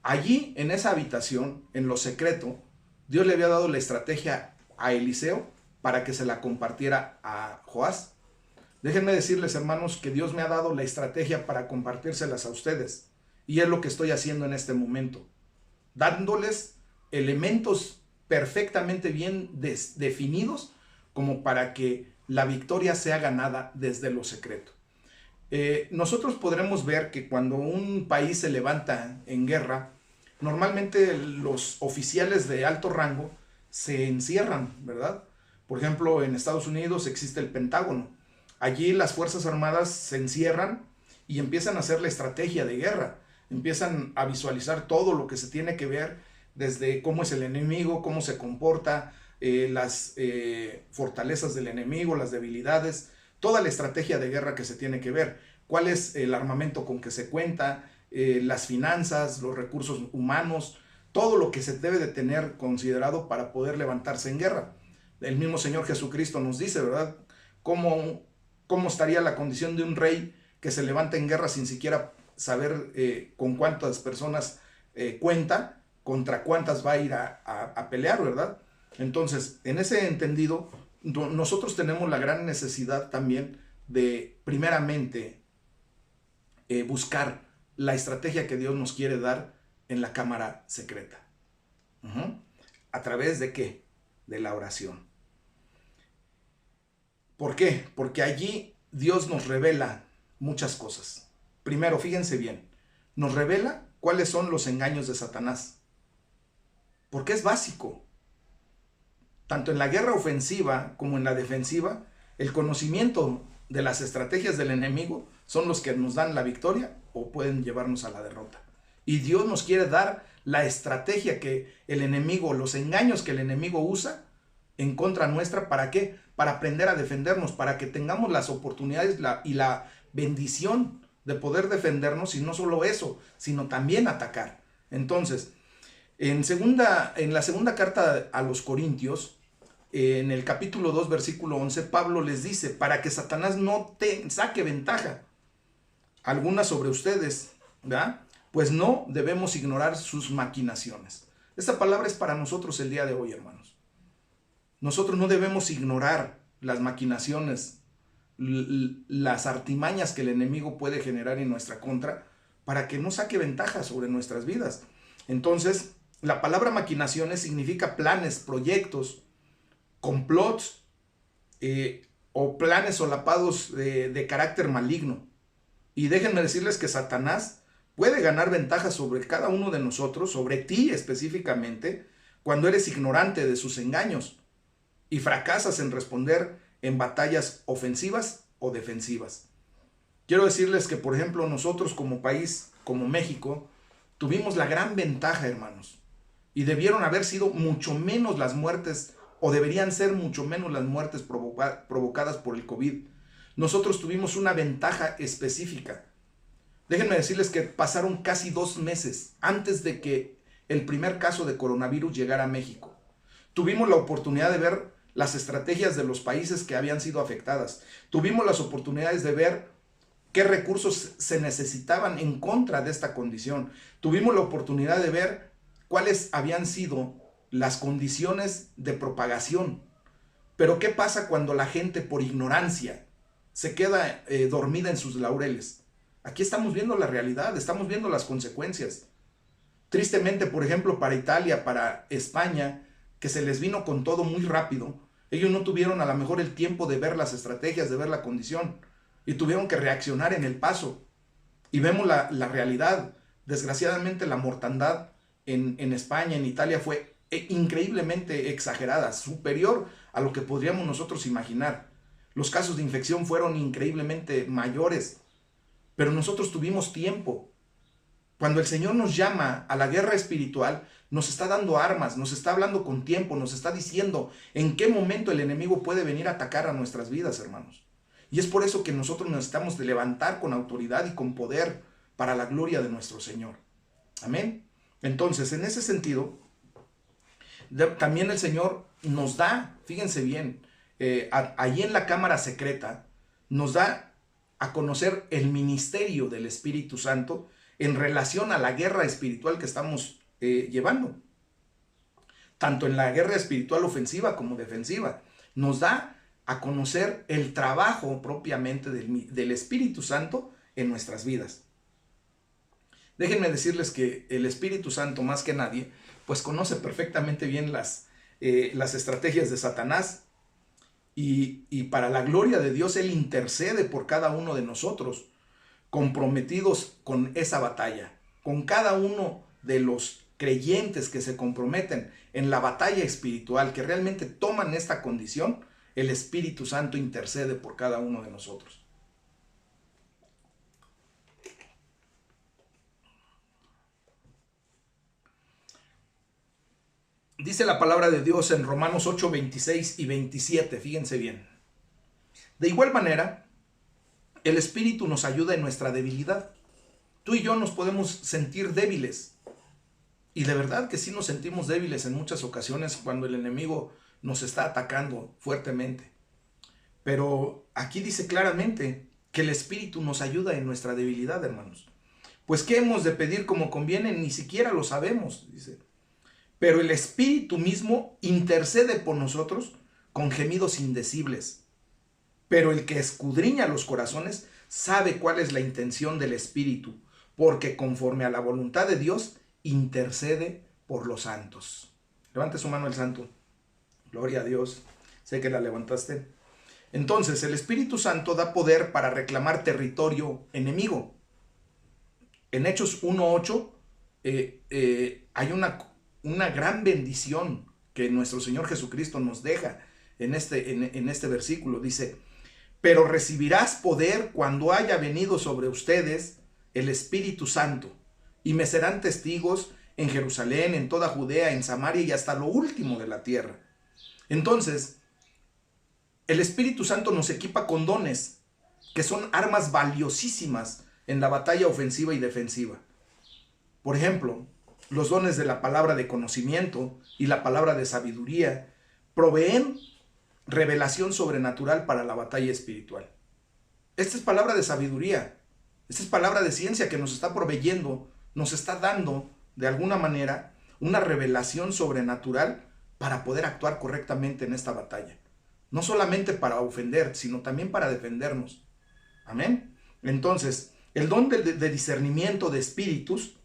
Allí en esa habitación, en lo secreto, Dios le había dado la estrategia a Eliseo para que se la compartiera a Joás. Déjenme decirles, hermanos, que Dios me ha dado la estrategia para compartírselas a ustedes. Y es lo que estoy haciendo en este momento. Dándoles elementos perfectamente bien definidos como para que la victoria sea ganada desde lo secreto. Nosotros podremos ver que cuando un país se levanta en guerra, normalmente los oficiales de alto rango se encierran, ¿verdad? Por ejemplo, en Estados Unidos existe el Pentágono. Allí las Fuerzas Armadas se encierran y empiezan a hacer la estrategia de guerra. Empiezan a visualizar todo lo que se tiene que ver, desde cómo es el enemigo, cómo se comporta, las fortalezas del enemigo, las debilidades, toda la estrategia de guerra que se tiene que ver, cuál es el armamento con que se cuenta, las finanzas, los recursos humanos, todo lo que se debe de tener considerado para poder levantarse en guerra. El mismo Señor Jesucristo nos dice, ¿verdad? ¿Cómo estaría la condición de un rey que se levanta en guerra sin siquiera saber con cuántas personas cuenta, contra cuántas va a ir a pelear, ¿verdad? Entonces, en ese entendido, nosotros tenemos la gran necesidad también de, primeramente, buscar la estrategia que Dios nos quiere dar en la cámara secreta. ¿A través de qué? De la oración. ¿Por qué? Porque allí Dios nos revela muchas cosas. Primero, fíjense bien, nos revela cuáles son los engaños de Satanás. Porque es básico. Tanto en la guerra ofensiva como en la defensiva, el conocimiento de las estrategias del enemigo son los que nos dan la victoria o pueden llevarnos a la derrota. Y Dios nos quiere dar la estrategia que el enemigo, los engaños que el enemigo usa en contra nuestra, ¿para qué? Para aprender a defendernos, para que tengamos las oportunidades y la bendición de poder defendernos, y no solo eso, sino también atacar. Entonces, en la segunda carta a los Corintios, en el capítulo 2, versículo 11, Pablo les dice, para que Satanás no te saque ventaja alguna sobre ustedes, ¿verdad? Pues no debemos ignorar sus maquinaciones. Esta palabra es para nosotros el día de hoy, hermanos. Nosotros no debemos ignorar las maquinaciones, las artimañas que el enemigo puede generar en nuestra contra para que no saque ventaja sobre nuestras vidas. Entonces, la palabra maquinaciones significa planes, proyectos, complots o planes solapados de carácter maligno. Y déjenme decirles que Satanás puede ganar ventaja sobre cada uno de nosotros, sobre ti específicamente, cuando eres ignorante de sus engaños y fracasas en responder en batallas ofensivas o defensivas. Quiero decirles que, por ejemplo, nosotros como país, como México, tuvimos la gran ventaja, hermanos, y debieron haber sido mucho menos las muertes, o deberían ser mucho menos las muertes provocadas por el COVID. Nosotros tuvimos una ventaja específica. Déjenme decirles que pasaron casi 2 meses antes de que el primer caso de coronavirus llegara a México. Tuvimos la oportunidad de ver las estrategias de los países que habían sido afectadas. Tuvimos las oportunidades de ver qué recursos se necesitaban en contra de esta condición. Tuvimos la oportunidad de ver cuáles habían sido las condiciones de propagación. Pero ¿qué pasa cuando la gente por ignorancia se queda dormida en sus laureles? Aquí estamos viendo la realidad, estamos viendo las consecuencias. Tristemente, por ejemplo, para Italia, para España, que se les vino con todo muy rápido, ellos no tuvieron a lo mejor el tiempo de ver las estrategias, de ver la condición, y tuvieron que reaccionar en el paso. Y vemos la realidad. Desgraciadamente la mortandad en España, en Italia, fue increíblemente exagerada, superior a lo que podríamos nosotros imaginar. Los casos de infección fueron increíblemente mayores, pero nosotros tuvimos tiempo. Cuando el Señor nos llama a la guerra espiritual, nos está dando armas, nos está hablando con tiempo, nos está diciendo en qué momento el enemigo puede venir a atacar a nuestras vidas, hermanos. Y es por eso que nosotros necesitamos de levantar con autoridad y con poder para la gloria de nuestro Señor. Amén. Entonces, en ese sentido, también el Señor nos da, fíjense bien, allí en la cámara secreta, nos da a conocer el ministerio del Espíritu Santo en relación a la guerra espiritual que estamos llevando. Tanto en la guerra espiritual ofensiva como defensiva. Nos da a conocer el trabajo propiamente del Espíritu Santo en nuestras vidas. Déjenme decirles que el Espíritu Santo, más que nadie, pues conoce perfectamente bien las estrategias de Satanás, y para la gloria de Dios, Él intercede por cada uno de nosotros, comprometidos con esa batalla, con cada uno de los creyentes que se comprometen en la batalla espiritual, que realmente toman esta condición. El Espíritu Santo intercede por cada uno de nosotros. Dice la palabra de Dios en Romanos 8, 26 y 27, fíjense bien. De igual manera, el Espíritu nos ayuda en nuestra debilidad. Tú y yo nos podemos sentir débiles. Y de verdad que sí nos sentimos débiles en muchas ocasiones cuando el enemigo nos está atacando fuertemente. Pero aquí dice claramente que el Espíritu nos ayuda en nuestra debilidad, hermanos. Pues ¿qué hemos de pedir como conviene? Ni siquiera lo sabemos, dice. Pero el Espíritu mismo intercede por nosotros con gemidos indecibles. Pero el que escudriña los corazones sabe cuál es la intención del Espíritu, porque conforme a la voluntad de Dios intercede por los santos. Levante su mano el santo. Gloria a Dios. Sé que la levantaste. Entonces, el Espíritu Santo da poder para reclamar territorio enemigo. En Hechos 1:8 hay una gran bendición que nuestro Señor Jesucristo nos deja en este versículo. Dice: pero recibirás poder cuando haya venido sobre ustedes el Espíritu Santo, y me serán testigos en Jerusalén, en toda Judea, en Samaria y hasta lo último de la tierra. Entonces, el Espíritu Santo nos equipa con dones que son armas valiosísimas en la batalla ofensiva y defensiva. Por ejemplo, los dones de la palabra de conocimiento y la palabra de sabiduría proveen revelación sobrenatural para la batalla espiritual. Esta es palabra de sabiduría, esta es palabra de ciencia que nos está proveyendo, nos está dando de alguna manera una revelación sobrenatural para poder actuar correctamente en esta batalla. No solamente para ofender, sino también para defendernos. Amén. Entonces, el don de discernimiento de espíritus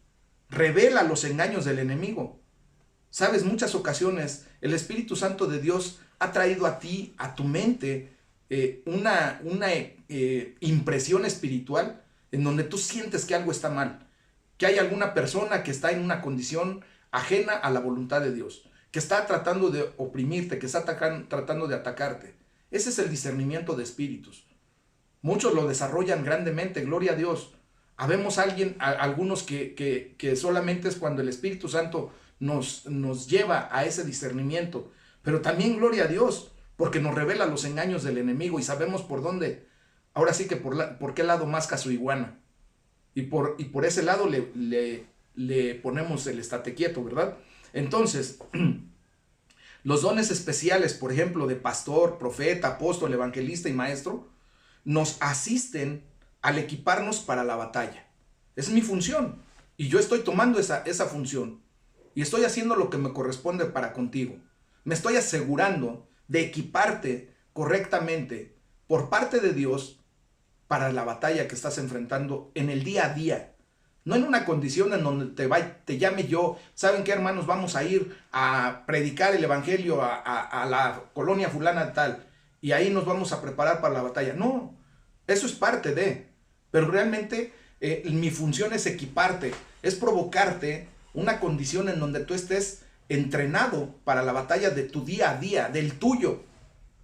revela los engaños del enemigo. Sabes, muchas ocasiones el Espíritu Santo de Dios ha traído a ti, a tu mente, una impresión espiritual en donde tú sientes que algo está mal, que hay alguna persona que está en una condición ajena a la voluntad de Dios, que está tratando de oprimirte, que está tratando de atacarte. Ese es el discernimiento de espíritus. Muchos lo desarrollan grandemente, gloria a Dios. Habemos algunos que solamente es cuando el Espíritu Santo nos lleva a ese discernimiento. Pero también gloria a Dios, porque nos revela los engaños del enemigo y sabemos por dónde, ahora sí que por qué lado masca su iguana. Y por ese lado le ponemos el estate quieto, ¿verdad? Entonces, Los dones especiales, por ejemplo, de pastor, profeta, apóstol, evangelista y maestro, nos asisten al equiparnos para la batalla. Es mi función y yo estoy tomando esa función y estoy haciendo lo que me corresponde para contigo. Me estoy asegurando de equiparte correctamente por parte de Dios para la batalla que estás enfrentando en el día a día. No en una condición en donde te llame yo, ¿saben qué, hermanos? Vamos a ir a predicar el evangelio a la colonia fulana tal, y ahí nos vamos a preparar para la batalla. No, eso es parte de, pero realmente mi función es equiparte, es provocarte una condición en donde tú estés entrenado para la batalla de tu día a día, del tuyo,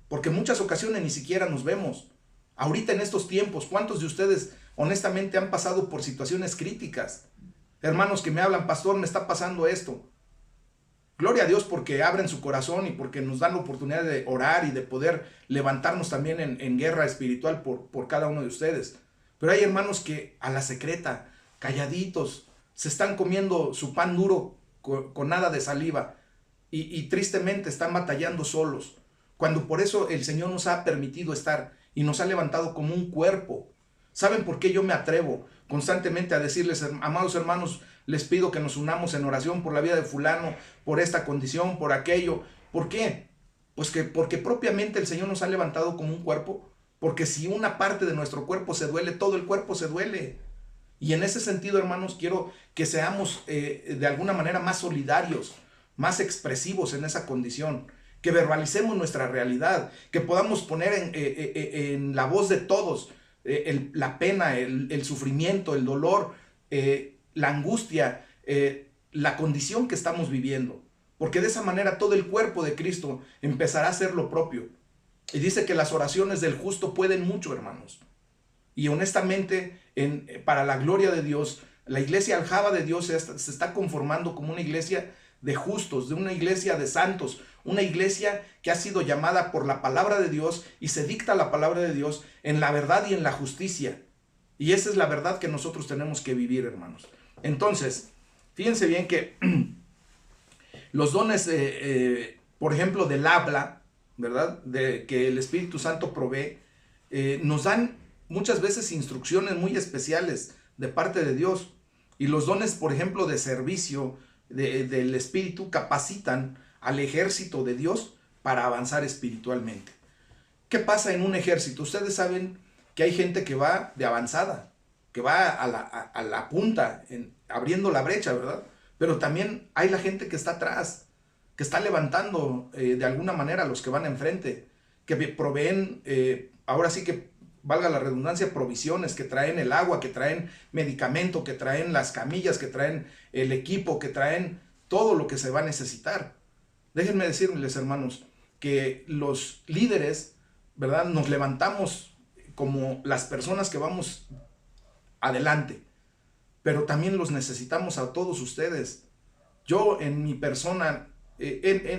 porque en muchas ocasiones ni siquiera nos vemos. Ahorita en estos tiempos, ¿cuántos de ustedes honestamente han pasado por situaciones críticas? Hermanos que me hablan, pastor, me está pasando esto. Gloria a Dios porque abren su corazón y porque nos dan la oportunidad de orar y de poder levantarnos también en guerra espiritual por cada uno de ustedes. Pero hay hermanos que a la secreta, calladitos, se están comiendo su pan duro con nada de saliva y tristemente están batallando solos. Cuando por eso el Señor nos ha permitido estar y nos ha levantado como un cuerpo. ¿Saben por qué yo me atrevo constantemente a decirles, amados hermanos, les pido que nos unamos en oración por la vida de fulano, por esta condición, por aquello? ¿Por qué? Pues porque propiamente el Señor nos ha levantado como un cuerpo, porque si una parte de nuestro cuerpo se duele, todo el cuerpo se duele. Y en ese sentido, hermanos, quiero que seamos de alguna manera más solidarios, más expresivos en esa condición, que verbalicemos nuestra realidad, que podamos poner en la voz de todos la pena, el sufrimiento, el dolor, la angustia, la condición que estamos viviendo. Porque de esa manera todo el cuerpo de Cristo empezará a hacer lo propio. Y dice que las oraciones del justo pueden mucho, hermanos. Y honestamente, para la gloria de Dios, la iglesia aljaba de Dios se está conformando como una iglesia de justos, de una iglesia de santos, una iglesia que ha sido llamada por la palabra de Dios y se dicta la palabra de Dios en la verdad y en la justicia. Y esa es la verdad que nosotros tenemos que vivir, hermanos. Entonces, fíjense bien que los dones, por ejemplo, del habla, ¿verdad? Que el Espíritu Santo provee, nos dan muchas veces instrucciones muy especiales de parte de Dios. Y los dones, por ejemplo, de servicio del Espíritu capacitan al ejército de Dios para avanzar espiritualmente. ¿Qué pasa en un ejército? Ustedes saben que hay gente que va de avanzada, que va a la punta, abriendo la brecha, ¿verdad? Pero también hay la gente que está atrás, que está levantando de alguna manera a los que van enfrente, que proveen, ahora sí que valga la redundancia, provisiones, que traen el agua, que traen medicamento, que traen las camillas, que traen el equipo, que traen todo lo que se va a necesitar. Déjenme decirles, hermanos, que los líderes, ¿verdad? Nos levantamos como las personas que vamos adelante, pero también los necesitamos a todos ustedes. Yo en mi persona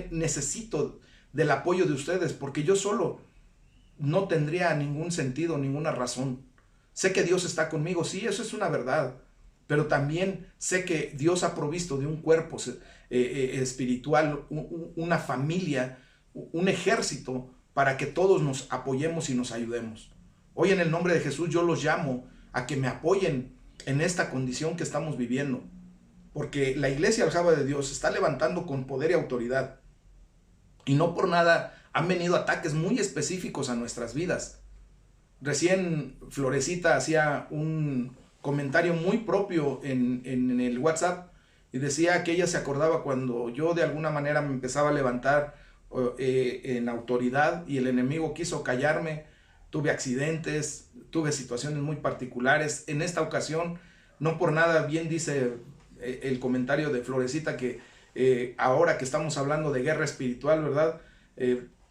necesito del apoyo de ustedes, porque yo solo no tendría ningún sentido, ninguna razón. Sé que Dios está conmigo, sí, eso es una verdad, pero también sé que Dios ha provisto de un cuerpo espiritual, una familia, un ejército, para que todos nos apoyemos y nos ayudemos. Hoy en el nombre de Jesús yo los llamo a que me apoyen en esta condición que estamos viviendo, porque la iglesia aljaba de Dios se está levantando con poder y autoridad, y no por nada han venido ataques muy específicos a nuestras vidas. Recién Florecita hacía un comentario muy propio en el WhatsApp y decía que ella se acordaba cuando yo de alguna manera me empezaba a levantar en autoridad y el enemigo quiso callarme. Tuve accidentes, tuve situaciones muy particulares. En esta ocasión, no por nada, bien dice el comentario de Florecita que ahora que estamos hablando de guerra espiritual, ¿verdad?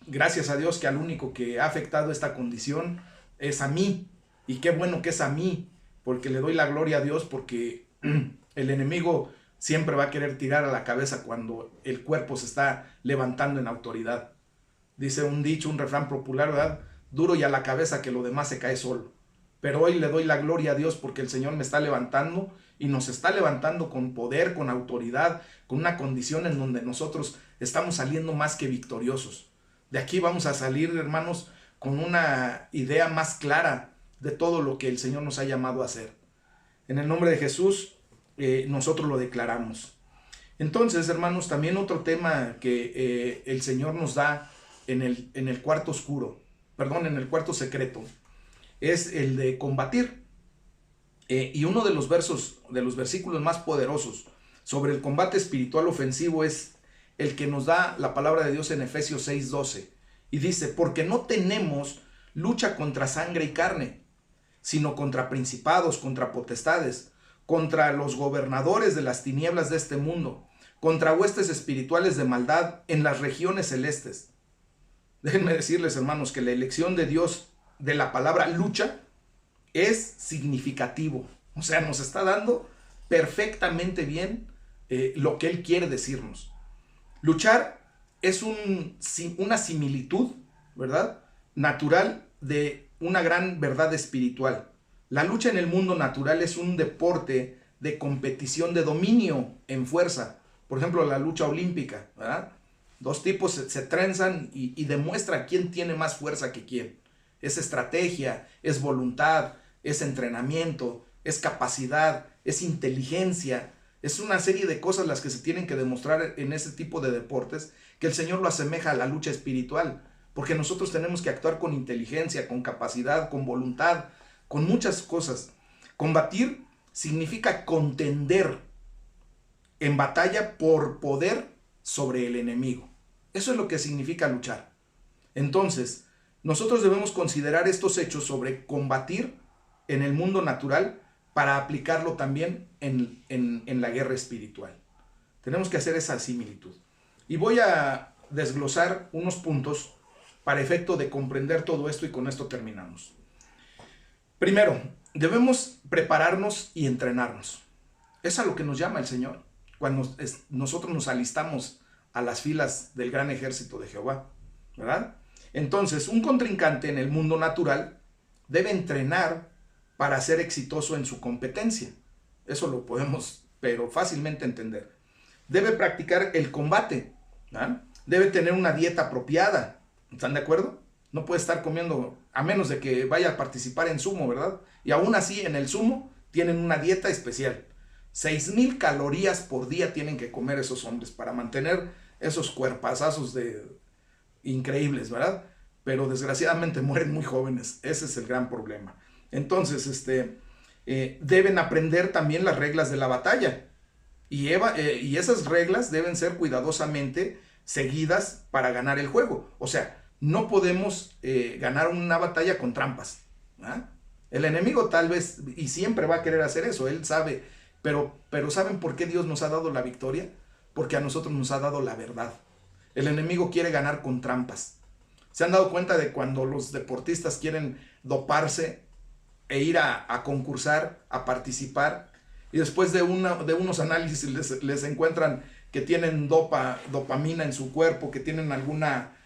Gracias a Dios que al único que ha afectado esta condición es a mí. Y qué bueno que es a mí, porque le doy la gloria a Dios, porque el enemigo siempre va a querer tirar a la cabeza cuando el cuerpo se está levantando en autoridad. Dice un dicho, un refrán popular, ¿verdad? Duro y a la cabeza que lo demás se cae solo. pero hoy le doy la gloria a Dios porque el Señor me está levantando y nos está levantando con poder, con autoridad, con una condición en donde nosotros estamos saliendo más que victoriosos. De aquí vamos a salir, hermanos, con una idea más clara de todo lo que el Señor nos ha llamado a hacer. En el nombre de Jesús, nosotros lo declaramos. Entonces, hermanos, también otro tema que el Señor nos da en el cuarto oscuro, perdón, en el cuarto secreto, es el de combatir. Y uno de los versículos más poderosos sobre el combate espiritual ofensivo es el que nos da la palabra de Dios en Efesios 6:12. Y dice, porque no tenemos lucha contra sangre y carne, sino contra principados, contra potestades, contra los gobernadores de las tinieblas de este mundo, contra huestes espirituales de maldad en las regiones celestes. Déjenme decirles, hermanos, que la elección de Dios de la palabra lucha es significativo. O sea, nos está dando perfectamente bien lo que Él quiere decirnos. Luchar es una similitud, ¿verdad?, natural de una gran verdad espiritual. La lucha en el mundo natural es un deporte de competición de dominio en fuerza. Por ejemplo, la lucha olímpica, ¿verdad? Dos tipos se trenzan y demuestran quién tiene más fuerza que quién. Es estrategia, es voluntad, es entrenamiento, es capacidad, es inteligencia. Es una serie de cosas las que se tienen que demostrar en ese tipo de deportes, que el Señor lo asemeja a la lucha espiritual, porque nosotros tenemos que actuar con inteligencia, con capacidad, con voluntad, con muchas cosas. Combatir significa contender en batalla por poder sobre el enemigo. Eso es lo que significa luchar. Entonces, nosotros debemos considerar estos hechos sobre combatir en el mundo natural para aplicarlo también en la guerra espiritual. Tenemos que hacer esa similitud. Y voy a desglosar unos puntos para efecto de comprender todo esto y con esto terminamos. Primero, debemos prepararnos y entrenarnos. Es a lo que nos llama el Señor cuando nosotros nos alistamos a las filas del gran ejército de Jehová, ¿verdad? Entonces, un contrincante en el mundo natural debe entrenar para ser exitoso en su competencia. Eso lo podemos, pero fácilmente entender. Debe practicar el combate, ¿verdad? Debe tener una dieta apropiada. ¿Están de acuerdo? No puede estar comiendo, a menos de que vaya a participar en sumo, ¿verdad? Y aún así, en el sumo tienen una dieta especial. 6,000 calorías por día tienen que comer esos hombres para mantener esos cuerpazazos increíbles, ¿verdad? Pero desgraciadamente mueren muy jóvenes. Ese es el gran problema. Entonces, deben aprender también las reglas de la batalla. Y esas reglas deben ser cuidadosamente seguidas para ganar el juego. O sea, no podemos ganar una batalla con trampas, ¿verdad? El enemigo tal vez, y siempre va a querer hacer eso, él sabe, pero ¿saben por qué Dios nos ha dado la victoria? Porque a nosotros nos ha dado la verdad. El enemigo quiere ganar con trampas. ¿Se han dado cuenta de cuando los deportistas quieren doparse e ir a concursar, a participar, y después de unos análisis les encuentran que tienen dopamina en su cuerpo, que tienen alguna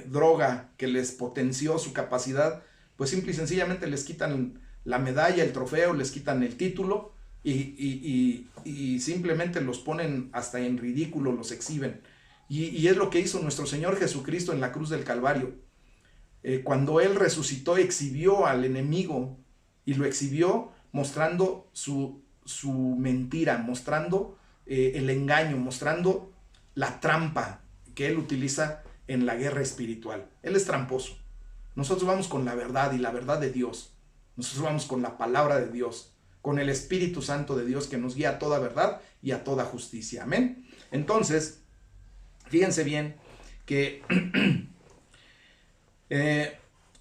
droga que les potenció su capacidad? Pues simple y sencillamente les quitan la medalla, el trofeo, les quitan el título y simplemente los ponen hasta en ridículo, los exhiben. Y es lo que hizo nuestro Señor Jesucristo en la cruz del Calvario. Cuando Él resucitó, exhibió al enemigo y lo exhibió mostrando su mentira, mostrando el engaño, mostrando la trampa que Él utiliza en la guerra espiritual. Él es tramposo. Nosotros vamos con la verdad y la verdad de Dios. Nosotros vamos con la palabra de Dios, con el Espíritu Santo de Dios que nos guía a toda verdad y a toda justicia. Amén. Entonces, fíjense bien que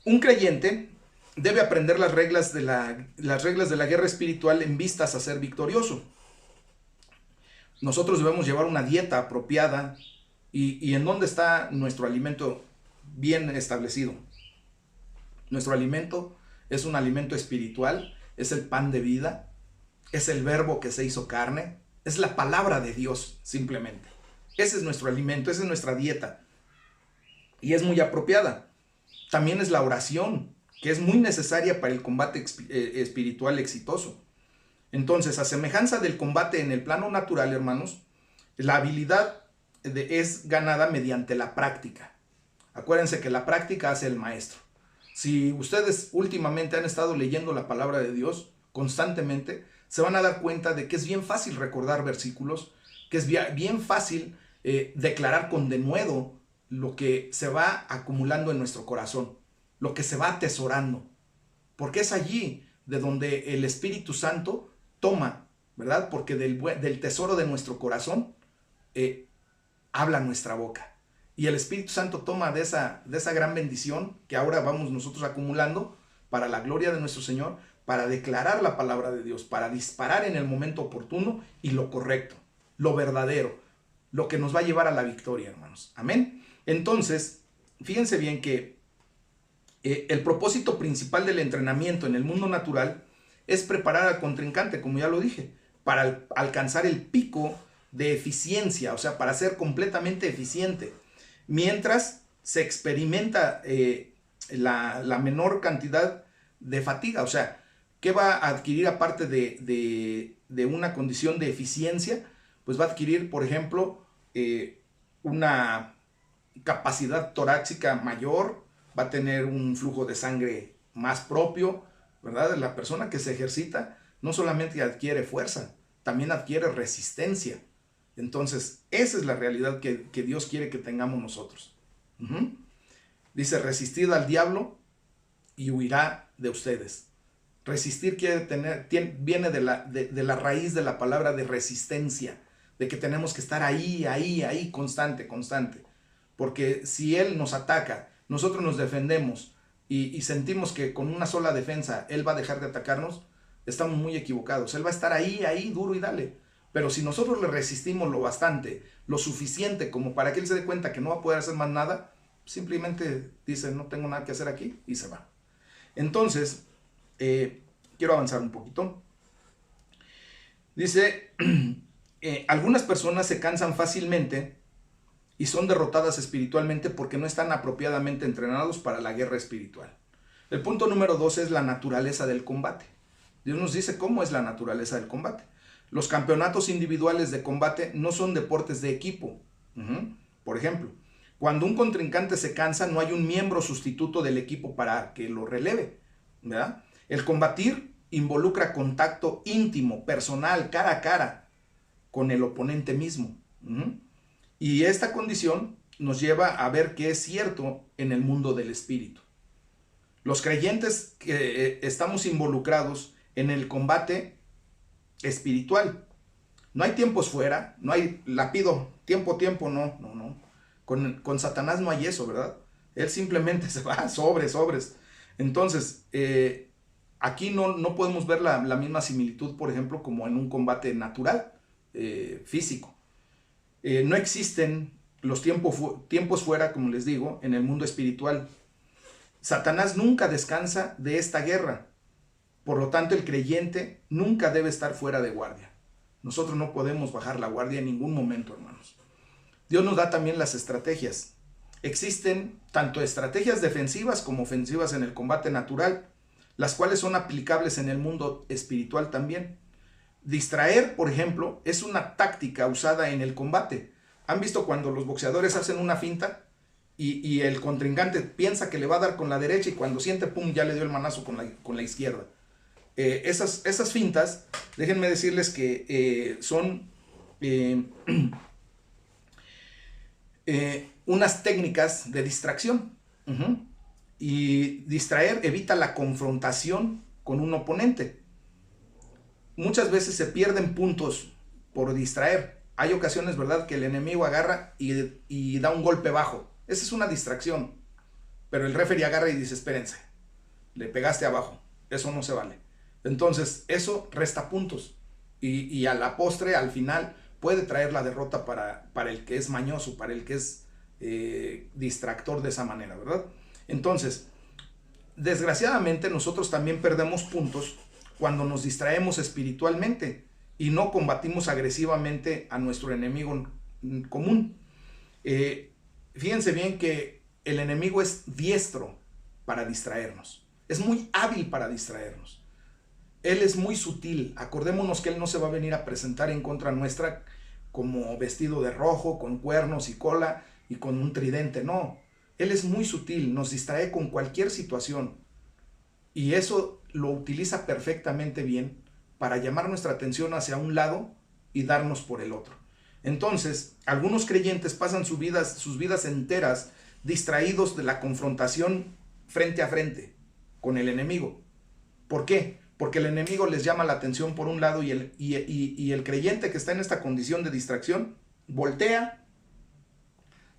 un creyente debe aprender las reglas de la guerra espiritual en vistas a ser victorioso. Nosotros debemos llevar una dieta apropiada y ¿en dónde está nuestro alimento bien establecido? Nuestro alimento es un alimento espiritual, es el pan de vida, es el verbo que se hizo carne, es la palabra de Dios simplemente. Ese es nuestro alimento, esa es nuestra dieta y es muy apropiada. También es la oración, que es muy necesaria para el combate espiritual exitoso. Entonces, a semejanza del combate en el plano natural, hermanos, la habilidad es ganada mediante la práctica. Acuérdense que la práctica hace el maestro. Si ustedes últimamente han estado leyendo la palabra de Dios constantemente, se van a dar cuenta de que es bien fácil recordar versículos, que es bien fácil declarar con denuedo lo que se va acumulando en nuestro corazón, lo que se va atesorando, porque es allí de donde el Espíritu Santo toma, ¿verdad? Porque del tesoro de nuestro corazón habla nuestra boca. Y el Espíritu Santo toma de esa gran bendición que ahora vamos nosotros acumulando para la gloria de nuestro Señor, para declarar la palabra de Dios, para disparar en el momento oportuno y lo correcto, lo verdadero, lo que nos va a llevar a la victoria, hermanos. Amén. Entonces, fíjense bien que el propósito principal del entrenamiento en el mundo natural es preparar al contrincante, como ya lo dije, para alcanzar el pico de eficiencia, o sea, para ser completamente eficiente, mientras se experimenta la menor cantidad de fatiga. O sea, ¿qué va a adquirir aparte de una condición de eficiencia? Pues va a adquirir, por ejemplo, una capacidad torácica mayor, va a tener un flujo de sangre más propio, ¿verdad? La persona que se ejercita no solamente adquiere fuerza, también adquiere resistencia. Entonces, esa es la realidad que Dios quiere que tengamos nosotros. Dice, resistid al diablo y huirá de ustedes. Resistir viene de la raíz de la palabra de resistencia, de que tenemos que estar ahí, constante. Porque si Él nos ataca, nosotros nos defendemos y sentimos que con una sola defensa Él va a dejar de atacarnos, estamos muy equivocados. Él va a estar ahí, duro y dale. Pero si nosotros le resistimos lo bastante, lo suficiente como para que Él se dé cuenta que no va a poder hacer más nada, simplemente dice, no tengo nada que hacer aquí, y se va. Entonces, quiero avanzar un poquito. Dice, algunas personas se cansan fácilmente y son derrotadas espiritualmente porque no están apropiadamente entrenados para la guerra espiritual. El punto número 2 es la naturaleza del combate. Dios nos dice cómo es la naturaleza del combate. Los campeonatos individuales de combate no son deportes de equipo. Por ejemplo, cuando un contrincante se cansa, no hay un miembro sustituto del equipo para que lo releve, ¿verdad? El combatir involucra contacto íntimo, personal, cara a cara con el oponente mismo. Y esta condición nos lleva a ver qué es cierto en el mundo del espíritu. Los creyentes que estamos involucrados en el combate espiritual. No hay tiempos fuera, no hay, la pido, tiempo, no. Con Satanás no hay eso, ¿verdad? Él simplemente se va, sobres. Entonces, aquí no podemos ver la misma similitud, por ejemplo, como en un combate natural, físico. No existen los tiempos fuera, como les digo, en el mundo espiritual. Satanás nunca descansa de esta guerra. Por lo tanto, el creyente nunca debe estar fuera de guardia. Nosotros no podemos bajar la guardia en ningún momento, hermanos. Dios nos da también las estrategias. Existen tanto estrategias defensivas como ofensivas en el combate natural, las cuales son aplicables en el mundo espiritual también. Distraer, por ejemplo, es una táctica usada en el combate. ¿Han visto cuando los boxeadores hacen una finta y el contrincante piensa que le va a dar con la derecha y cuando siente, pum, ya le dio el manazo con la izquierda? Esas fintas, déjenme decirles que son unas técnicas de distracción. Y distraer evita la confrontación con un oponente. Muchas veces se pierden puntos por distraer. Hay ocasiones, ¿verdad?, que el enemigo agarra y da un golpe bajo. Esa es una distracción. Pero el referee agarra y dice, espérense, le pegaste abajo. Eso no se vale. Entonces, eso resta puntos. Y a la postre, al final, puede traer la derrota para el que es mañoso, para el que es distractor de esa manera, ¿verdad? Entonces, desgraciadamente, nosotros también perdemos puntos cuando nos distraemos espiritualmente y no combatimos agresivamente a nuestro enemigo común. Fíjense bien que el enemigo es diestro para distraernos. Es muy hábil para distraernos. Él es muy sutil. Acordémonos que él no se va a venir a presentar en contra nuestra como vestido de rojo, con cuernos y cola y con un tridente. No, él es muy sutil, nos distrae con cualquier situación. Y eso lo utiliza perfectamente bien para llamar nuestra atención hacia un lado y darnos por el otro. Entonces, algunos creyentes pasan sus vidas enteras distraídos de la confrontación frente a frente con el enemigo. ¿Por qué? Porque el enemigo les llama la atención por un lado y el creyente que está en esta condición de distracción voltea,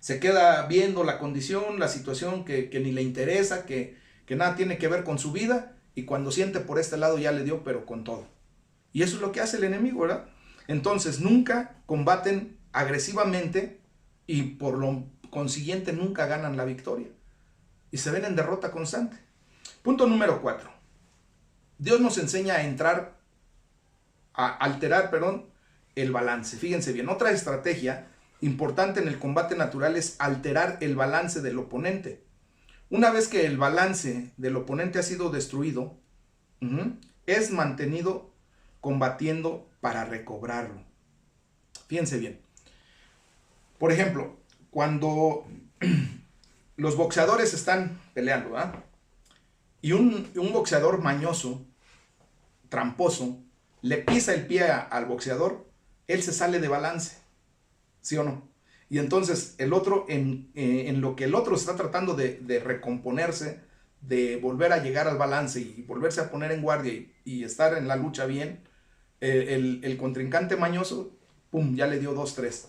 se queda viendo la condición, la situación que ni le interesa, que nada tiene que ver con su vida, y cuando siente por este lado ya le dio, pero con todo. Y eso es lo que hace el enemigo, ¿verdad? Entonces nunca combaten agresivamente y por lo consiguiente nunca ganan la victoria. Y se ven en derrota constante. Punto número 4. Dios nos enseña a alterar, el balance. Fíjense bien, otra estrategia importante en el combate natural es alterar el balance del oponente. Una vez que el balance del oponente ha sido destruido, es mantenido combatiendo para recobrarlo. Fíjense bien. Por ejemplo, cuando los boxeadores están peleando, ¿verdad? Y un boxeador mañoso, tramposo, le pisa el pie al boxeador, él se sale de balance, ¿sí o no? Y entonces el otro, en lo que el otro está tratando de recomponerse, de volver a llegar al balance y volverse a poner en guardia y estar en la lucha bien, el contrincante mañoso, pum, ya le dio 2-3.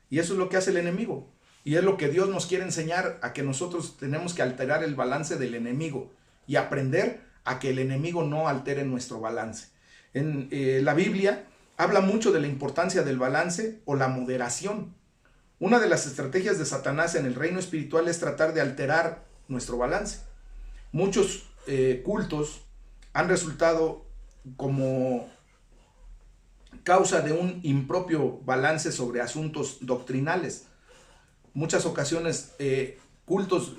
Y eso es lo que hace el enemigo. Y es lo que Dios nos quiere enseñar, a que nosotros tenemos que alterar el balance del enemigo y aprender a que el enemigo no altere nuestro balance. En la Biblia habla mucho de la importancia del balance o la moderación. Una de las estrategias de Satanás en el reino espiritual es tratar de alterar nuestro balance. Muchos cultos han resultado como causa de un impropio balance sobre asuntos doctrinales. Muchas ocasiones cultos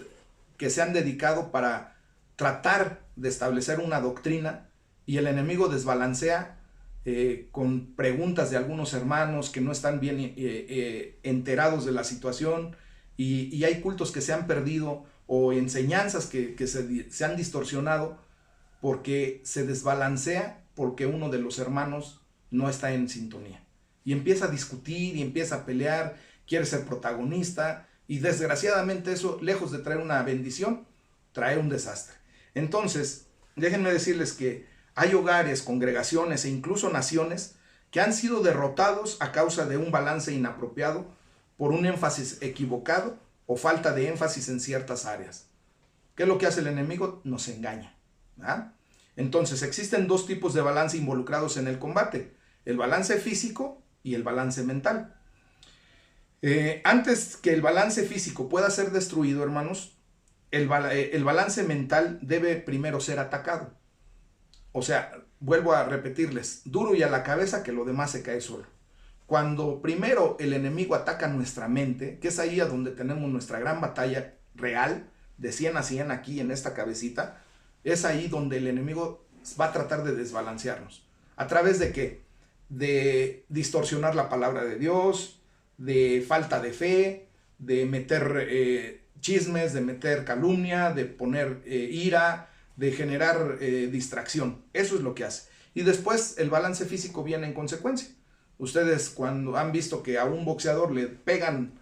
que se han dedicado para tratar de establecer una doctrina y el enemigo desbalancea con preguntas de algunos hermanos que no están bien enterados de la situación, y hay cultos que se han perdido o enseñanzas que se han distorsionado porque se desbalancea, porque uno de los hermanos no está en sintonía y empieza a discutir y empieza a pelear, quiere ser protagonista, y desgraciadamente eso, lejos de traer una bendición, trae un desastre. Entonces, déjenme decirles que hay hogares, congregaciones e incluso naciones que han sido derrotados a causa de un balance inapropiado, por un énfasis equivocado o falta de énfasis en ciertas áreas. ¿Qué es lo que hace el enemigo? Nos engaña, ¿verdad? Entonces, existen dos tipos de balance involucrados en el combate: el balance físico y el balance mental. Antes que el balance físico pueda ser destruido, hermanos, el balance mental debe primero ser atacado. O sea, vuelvo a repetirles, duro y a la cabeza, que lo demás se cae solo. Cuando primero el enemigo ataca nuestra mente, que es ahí a donde tenemos nuestra gran batalla real, de 100 a 100 aquí en esta cabecita, es ahí donde el enemigo va a tratar de desbalancearnos. ¿A través de qué? De distorsionar la palabra de Dios, de falta de fe, de meter chismes, de meter calumnia, de poner ira, de generar distracción. Eso es lo que hace. Y después el balance físico viene en consecuencia. Ustedes, cuando han visto que a un boxeador le pegan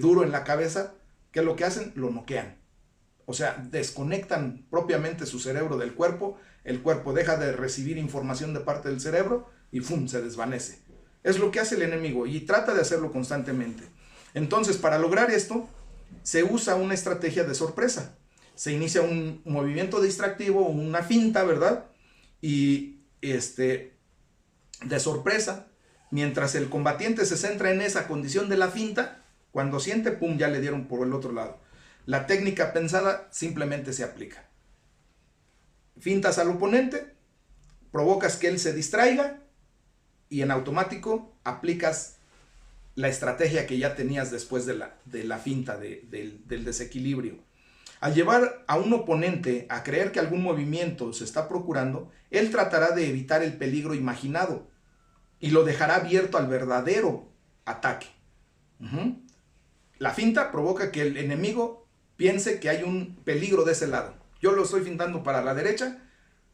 duro en la cabeza, ¿qué es lo que hacen? Lo noquean. O sea, desconectan propiamente su cerebro del cuerpo, el cuerpo deja de recibir información de parte del cerebro y ¡fum!, se desvanece. Es lo que hace el enemigo y trata de hacerlo constantemente. Entonces, para lograr esto, se usa una estrategia de sorpresa. Se inicia un movimiento distractivo, una finta, ¿verdad? Y de sorpresa, mientras el combatiente se centra en esa condición de la finta, cuando siente, ¡pum!, ya le dieron por el otro lado. La técnica pensada simplemente se aplica. Fintas al oponente, provocas que él se distraiga y en automático aplicas la estrategia que ya tenías después de la finta, del desequilibrio. Al llevar a un oponente a creer que algún movimiento se está procurando, él tratará de evitar el peligro imaginado y lo dejará abierto al verdadero ataque. La finta provoca que el enemigo piense que hay un peligro de ese lado. Yo lo estoy fintando para la derecha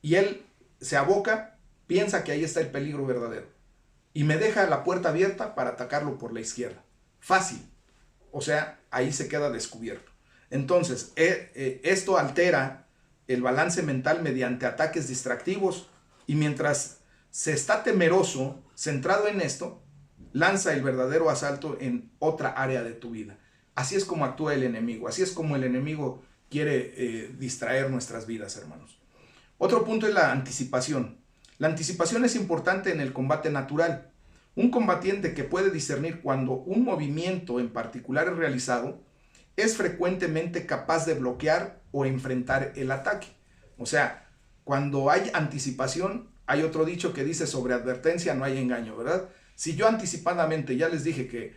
y él se aboca, piensa que ahí está el peligro verdadero y me deja la puerta abierta para atacarlo por la izquierda. Fácil. O sea, ahí se queda descubierto. Entonces, esto altera el balance mental mediante ataques distractivos y mientras se está temeroso, centrado en esto, lanza el verdadero asalto en otra área de tu vida. Así es como actúa el enemigo, así es como el enemigo quiere distraer nuestras vidas, hermanos. Otro punto es la anticipación. La anticipación es importante en el combate natural. Un combatiente que puede discernir cuando un movimiento en particular es realizado, es frecuentemente capaz de bloquear o enfrentar el ataque. O sea, cuando hay anticipación, hay otro dicho que dice: sobre advertencia no hay engaño, ¿verdad? Si yo anticipadamente ya les dije que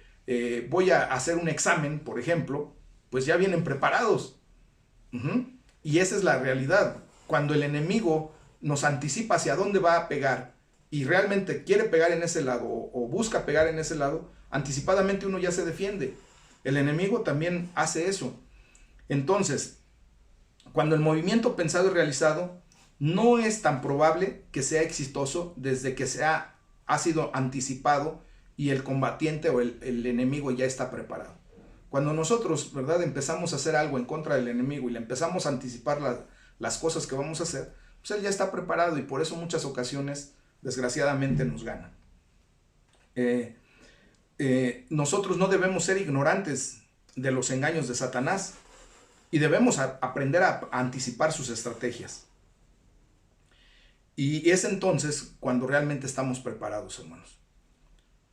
voy a hacer un examen, por ejemplo, pues ya vienen preparados. Y esa es la realidad. Cuando el enemigo nos anticipa hacia dónde va a pegar y realmente quiere pegar en ese lado o busca pegar en ese lado, anticipadamente uno ya se defiende. El enemigo también hace eso. Entonces, cuando el movimiento pensado y realizado, no es tan probable que sea exitoso desde que ha sido anticipado y el combatiente o el enemigo ya está preparado. Cuando nosotros, ¿verdad?, empezamos a hacer algo en contra del enemigo y le empezamos a anticipar las cosas que vamos a hacer, pues él ya está preparado y por eso muchas ocasiones, desgraciadamente, nos ganan. Nosotros no debemos ser ignorantes de los engaños de Satanás y debemos aprender a anticipar sus estrategias. Y es entonces cuando realmente estamos preparados, hermanos.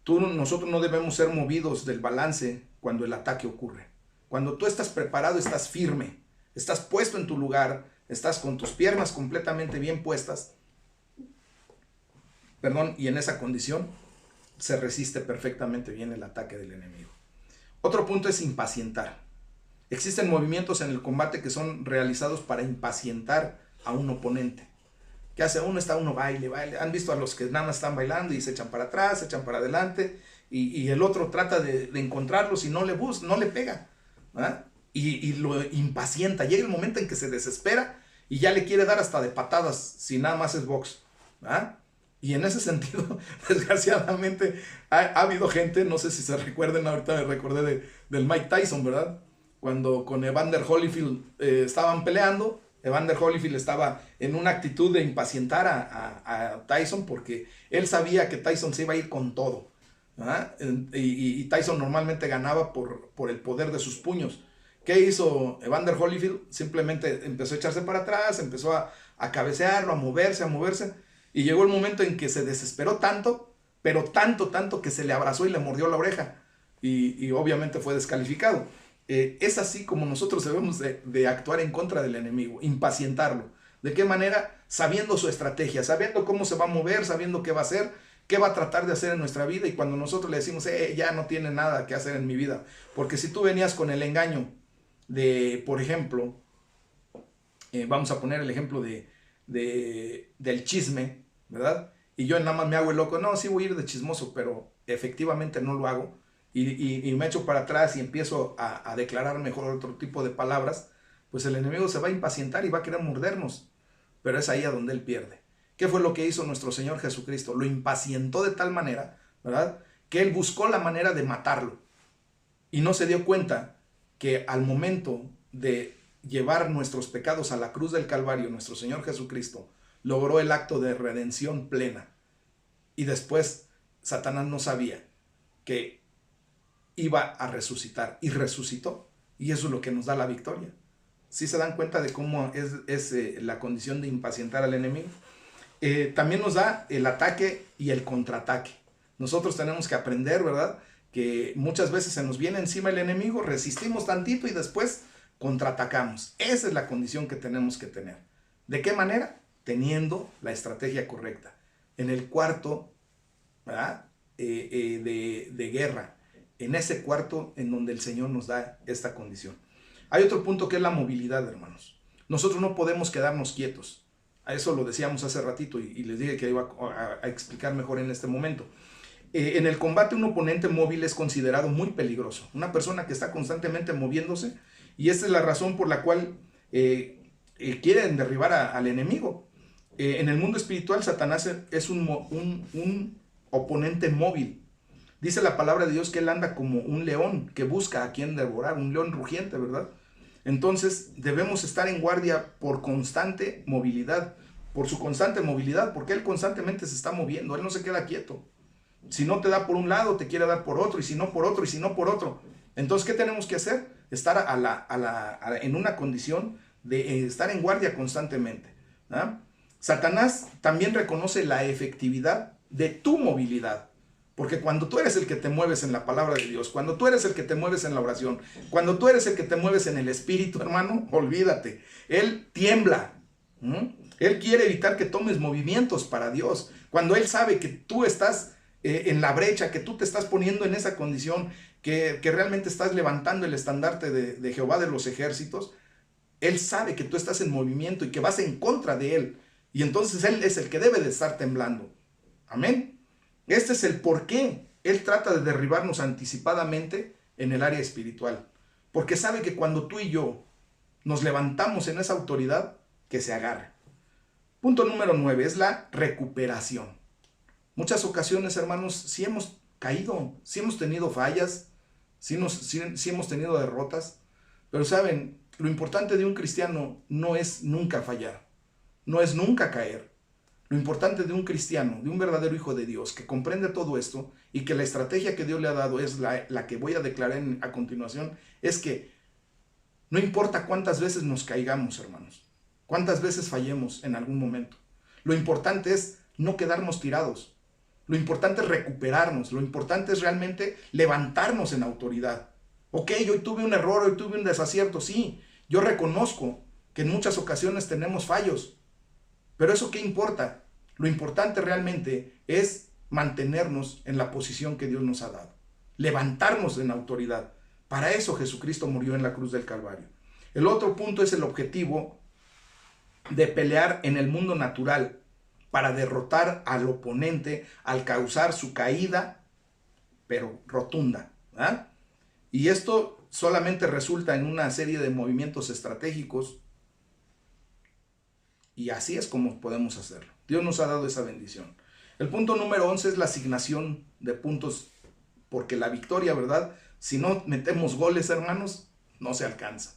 Nosotros no debemos ser movidos del balance cuando el ataque ocurre. Cuando tú estás preparado, estás firme, estás puesto en tu lugar, estás con tus piernas completamente bien puestas, y en esa condición se resiste perfectamente bien el ataque del enemigo. Otro punto es impacientar. Existen movimientos en el combate que son realizados para impacientar a un oponente. ¿Qué hace uno? Está uno baile. Han visto a los que nada más están bailando y se echan para atrás, se echan para adelante y el otro trata de encontrarlos y no le pega, ¿verdad? Y lo impacienta. Llega el momento en que se desespera y ya le quiere dar hasta de patadas si nada más es box, ¿verdad? Y en ese sentido, desgraciadamente, ha habido gente, no sé si se recuerden, ahorita me recordé del Mike Tyson, ¿verdad? Cuando con Evander Holyfield estaban peleando, Evander Holyfield estaba en una actitud de impacientar a Tyson porque él sabía que Tyson se iba a ir con todo, ¿verdad? Y Tyson normalmente ganaba por el poder de sus puños. ¿Qué hizo Evander Holyfield? Simplemente empezó a echarse para atrás, empezó a cabecearlo, a moverse. Y llegó el momento en que se desesperó tanto, pero tanto que se le abrazó y le mordió la oreja. Y obviamente fue descalificado. Es así como nosotros debemos de actuar en contra del enemigo, impacientarlo. ¿De qué manera? Sabiendo su estrategia, sabiendo cómo se va a mover, sabiendo qué va a hacer, qué va a tratar de hacer en nuestra vida. Y cuando nosotros le decimos, ya no tiene nada que hacer en mi vida. Porque si tú venías con el engaño de, por ejemplo, vamos a poner el ejemplo del chisme, ¿verdad? Y yo nada más me hago el loco, no, sí voy a ir de chismoso, pero efectivamente no lo hago. Y me echo para atrás y empiezo a declarar mejor otro tipo de palabras, pues el enemigo se va a impacientar y va a querer mordernos. Pero es ahí a donde él pierde. ¿Qué fue lo que hizo nuestro Señor Jesucristo? Lo impacientó de tal manera, ¿verdad?, que él buscó la manera de matarlo. Y no se dio cuenta que al momento de llevar nuestros pecados a la cruz del Calvario, nuestro Señor Jesucristo logró el acto de redención plena. Y después Satanás no sabía que iba a resucitar y resucitó. Y eso es lo que nos da la victoria. ¿Sí se dan cuenta de cómo es la condición de impacientar al enemigo? También nos da el ataque y el contraataque. Nosotros tenemos que aprender, ¿verdad?, que muchas veces se nos viene encima el enemigo, resistimos tantito y después contraatacamos. Esa es la condición que tenemos que tener. ¿De qué manera? Teniendo la estrategia correcta. En el cuarto, ¿verdad?, de guerra, en ese cuarto en donde el Señor nos da esta condición. Hay otro punto que es la movilidad, hermanos. Nosotros no podemos quedarnos quietos. A eso lo decíamos hace ratito y les dije que iba a explicar mejor en este momento. En el combate un oponente móvil es considerado muy peligroso. Una persona que está constantemente moviéndose, y esta es la razón por la cual quieren derribar al enemigo. En el mundo espiritual, Satanás es un oponente móvil. Dice la palabra de Dios que él anda como un león que busca a quien devorar, un león rugiente, ¿verdad? Entonces debemos estar en guardia por constante movilidad, por su constante movilidad, porque él constantemente se está moviendo, él no se queda quieto. Si no te da por un lado, te quiere dar por otro, y si no por otro, y si no por otro. Entonces, ¿qué tenemos que hacer? Estar en una condición de estar en guardia constantemente, ¿ah? Satanás también reconoce la efectividad de tu movilidad. Porque cuando tú eres el que te mueves en la palabra de Dios, cuando tú eres el que te mueves en la oración, cuando tú eres el que te mueves en el Espíritu, hermano, olvídate. Él tiembla. Él quiere evitar que tomes movimientos para Dios. Cuando Él sabe que tú estás en la brecha, que tú te estás poniendo en esa condición, que realmente estás levantando el estandarte de Jehová de los ejércitos, Él sabe que tú estás en movimiento y que vas en contra de Él. Y entonces Él es el que debe de estar temblando. Amén. Este es el por qué Él trata de derribarnos anticipadamente en el área espiritual. Porque sabe que cuando tú y yo nos levantamos en esa autoridad, que se agarre. Punto número 9 es la recuperación. Muchas ocasiones, hermanos, sí hemos caído, sí hemos tenido fallas, sí hemos tenido derrotas. Pero saben, lo importante de un cristiano no es nunca fallar, no es nunca caer. Lo importante de un cristiano, de un verdadero hijo de Dios, que comprende todo esto y que la estrategia que Dios le ha dado es la que voy a declarar a continuación, es que no importa cuántas veces nos caigamos, hermanos, cuántas veces fallemos en algún momento. Lo importante es no quedarnos tirados. Lo importante es recuperarnos. Lo importante es realmente levantarnos en autoridad. Ok, hoy tuve un error, hoy tuve un desacierto, sí. Yo reconozco que en muchas ocasiones tenemos fallos. Pero ¿eso qué importa? Lo importante realmente es mantenernos en la posición que Dios nos ha dado. Levantarnos en autoridad. Para eso Jesucristo murió en la cruz del Calvario. El otro punto es el objetivo de pelear en el mundo natural para derrotar al oponente, al causar su caída, pero rotunda, ¿verdad? Y esto solamente resulta en una serie de movimientos estratégicos. Y así es como podemos hacerlo. Dios nos ha dado esa bendición. El punto número 11 es la asignación de puntos, porque la victoria, ¿verdad? Si no metemos goles, hermanos, no se alcanza.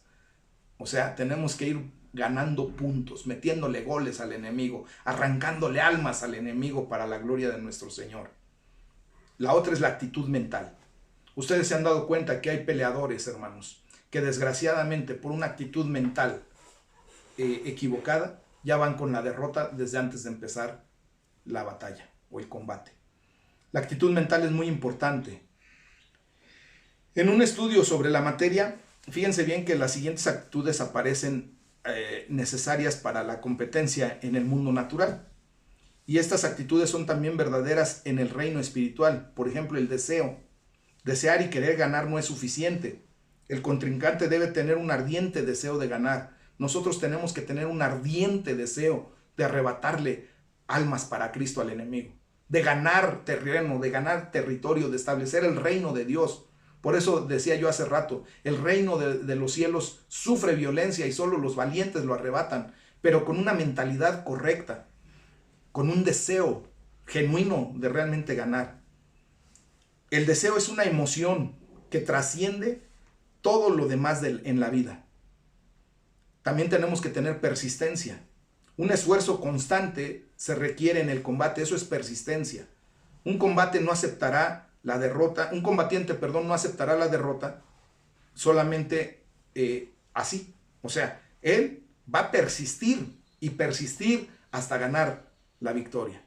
O sea, tenemos que ir ganando puntos, metiéndole goles al enemigo, arrancándole almas al enemigo para la gloria de nuestro Señor. La otra es la actitud mental. Ustedes se han dado cuenta que hay peleadores, hermanos, que desgraciadamente por una actitud mental equivocada, ya van con la derrota desde antes de empezar la batalla o el combate. La actitud mental es muy importante. En un estudio sobre la materia, fíjense bien que las siguientes actitudes aparecen necesarias para la competencia en el mundo natural. Y estas actitudes son también verdaderas en el reino espiritual. Por ejemplo, el deseo. Desear y querer ganar no es suficiente. El contrincante debe tener un ardiente deseo de ganar. Nosotros tenemos que tener un ardiente deseo de arrebatarle almas para Cristo al enemigo, de ganar terreno, de ganar territorio, de establecer el reino de Dios. Por eso decía yo hace rato, el reino de los cielos sufre violencia y solo los valientes lo arrebatan, pero con una mentalidad correcta, con un deseo genuino de realmente ganar. El deseo es una emoción que trasciende todo lo demás en la vida. También tenemos que tener persistencia. Un esfuerzo constante se requiere en el combate, eso es persistencia. Un combatiente no aceptará la derrota solamente así. O sea, él va a persistir y persistir hasta ganar la victoria.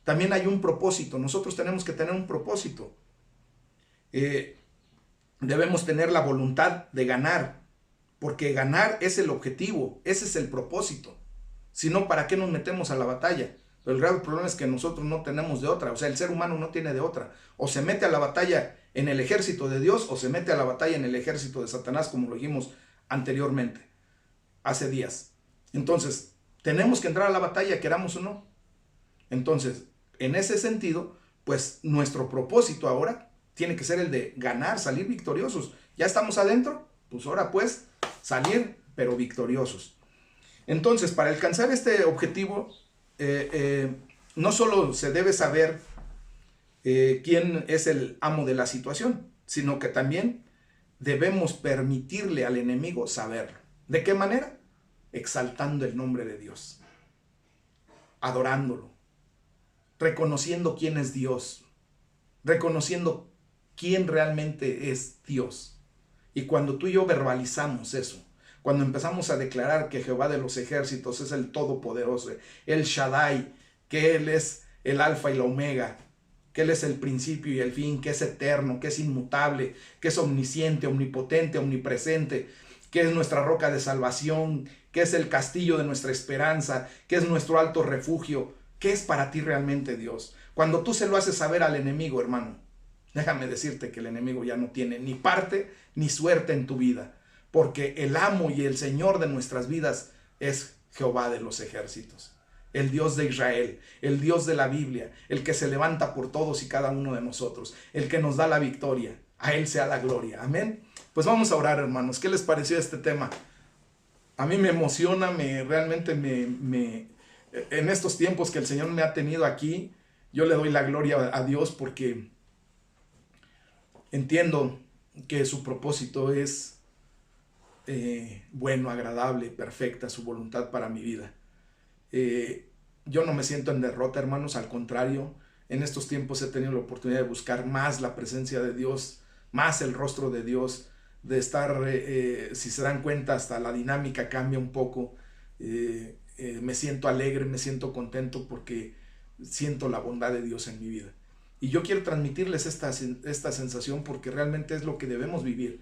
También hay un propósito, nosotros tenemos que tener un propósito. Debemos tener la voluntad de ganar, porque ganar es el objetivo, ese es el propósito. Si no, ¿para qué nos metemos a la batalla? Pero el grave problema es que nosotros no tenemos de otra, o sea, el ser humano no tiene de otra. O se mete a la batalla en el ejército de Dios, o se mete a la batalla en el ejército de Satanás, como lo dijimos anteriormente, hace días. Entonces, tenemos que entrar a la batalla, queramos o no. Entonces, en ese sentido, pues nuestro propósito ahora tiene que ser el de ganar, salir victoriosos. Ya estamos adentro, pues ahora pues salir, pero victoriosos. Entonces, para alcanzar este objetivo, no solo se debe saber quién es el amo de la situación, sino que también debemos permitirle al enemigo saberlo. ¿De qué manera? Exaltando el nombre de Dios, adorándolo, reconociendo quién es Dios, reconociendo quién realmente es Dios. Y cuando tú y yo verbalizamos eso, cuando empezamos a declarar que Jehová de los ejércitos es el Todopoderoso, el Shaddai, que Él es el Alfa y la Omega, que Él es el principio y el fin, que es eterno, que es inmutable, que es omnisciente, omnipotente, omnipresente, que es nuestra roca de salvación, que es el castillo de nuestra esperanza, que es nuestro alto refugio. ¿Qué es para ti realmente Dios? Cuando tú se lo haces saber al enemigo, hermano, déjame decirte que el enemigo ya no tiene ni parte ni suerte en tu vida, porque el amo y el Señor de nuestras vidas es Jehová de los ejércitos, el Dios de Israel, el Dios de la Biblia, el que se levanta por todos y cada uno de nosotros, el que nos da la victoria. A Él sea la gloria. Amén. Pues vamos a orar, hermanos. ¿Qué les pareció este tema? A mí me emociona, realmente en estos tiempos que el Señor me ha tenido aquí, yo le doy la gloria a Dios porque entiendo que su propósito es bueno, agradable, perfecta, su voluntad para mi vida. Yo no me siento en derrota, hermanos, al contrario, en estos tiempos he tenido la oportunidad de buscar más la presencia de Dios, más el rostro de Dios, de estar, si se dan cuenta, hasta la dinámica cambia un poco. Me siento alegre, me siento contento porque siento la bondad de Dios en mi vida. Y yo quiero transmitirles esta sensación porque realmente es lo que debemos vivir.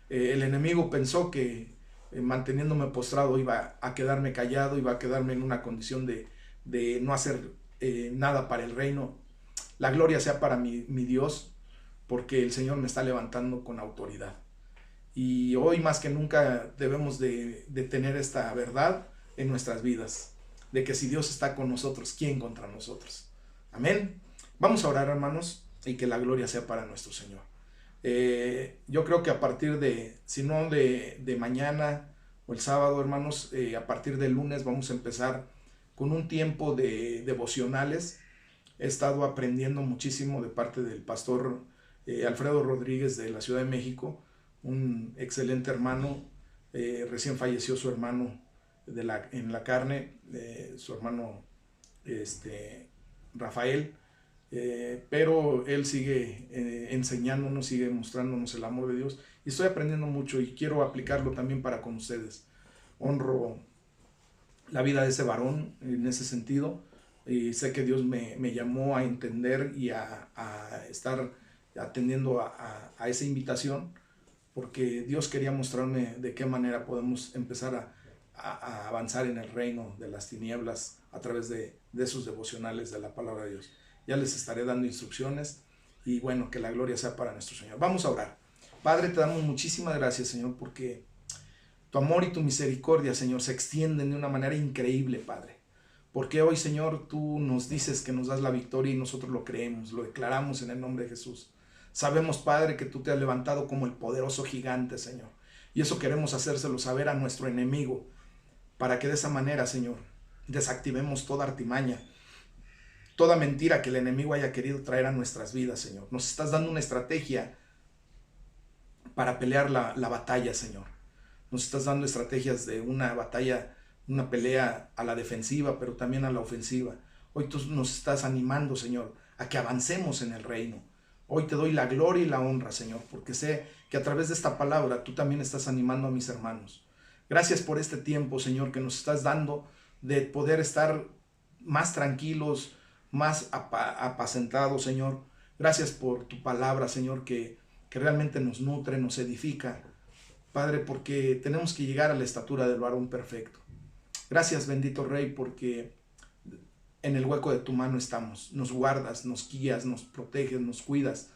El enemigo pensó que manteniéndome postrado iba a quedarme callado, iba a quedarme en una condición de no hacer nada para el reino. La gloria sea para mi Dios, porque el Señor me está levantando con autoridad. Y hoy más que nunca debemos de tener esta verdad en nuestras vidas, de que si Dios está con nosotros, ¿quién contra nosotros? Amén. Vamos a orar, hermanos, y que la gloria sea para nuestro Señor. Yo creo que a partir de, si no de mañana o el sábado, hermanos, a partir del lunes vamos a empezar con un tiempo de devocionales. He estado aprendiendo muchísimo de parte del pastor Alfredo Rodríguez de la Ciudad de México, un excelente hermano. Recién falleció su hermano en la carne, su hermano Rafael, pero él sigue enseñándonos, sigue mostrándonos el amor de Dios, y estoy aprendiendo mucho y quiero aplicarlo también para con ustedes. Honro la vida de ese varón en ese sentido, y sé que Dios me llamó a entender y a estar atendiendo a esa invitación, porque Dios quería mostrarme de qué manera podemos empezar a avanzar en el reino de las tinieblas a través de esos devocionales de la palabra de Dios. Ya les estaré dando instrucciones, y bueno, que la gloria sea para nuestro Señor. Vamos a orar. Padre, te damos muchísimas gracias, Señor, porque tu amor y tu misericordia, Señor, se extienden de una manera increíble, Padre. Porque hoy, Señor, tú nos dices que nos das la victoria y nosotros lo creemos, lo declaramos en el nombre de Jesús. Sabemos, Padre, que tú te has levantado como el poderoso gigante, Señor. Y eso queremos hacérselo saber a nuestro enemigo, para que de esa manera, Señor, desactivemos toda artimaña, toda mentira que el enemigo haya querido traer a nuestras vidas, Señor. Nos estás dando una estrategia para pelear la batalla, Señor. Nos estás dando estrategias de una batalla, una pelea a la defensiva, pero también a la ofensiva. Hoy tú nos estás animando, Señor, a que avancemos en el reino. Hoy te doy la gloria y la honra, Señor, porque sé que a través de esta palabra tú también estás animando a mis hermanos. Gracias por este tiempo, Señor, que nos estás dando de poder estar más tranquilos, más apacentados, Señor. Gracias por tu palabra, Señor, que realmente nos nutre, nos edifica, Padre, porque tenemos que llegar a la estatura del varón perfecto. Gracias, bendito Rey, porque en el hueco de tu mano estamos. Nos guardas, nos guías, nos proteges, nos cuidas.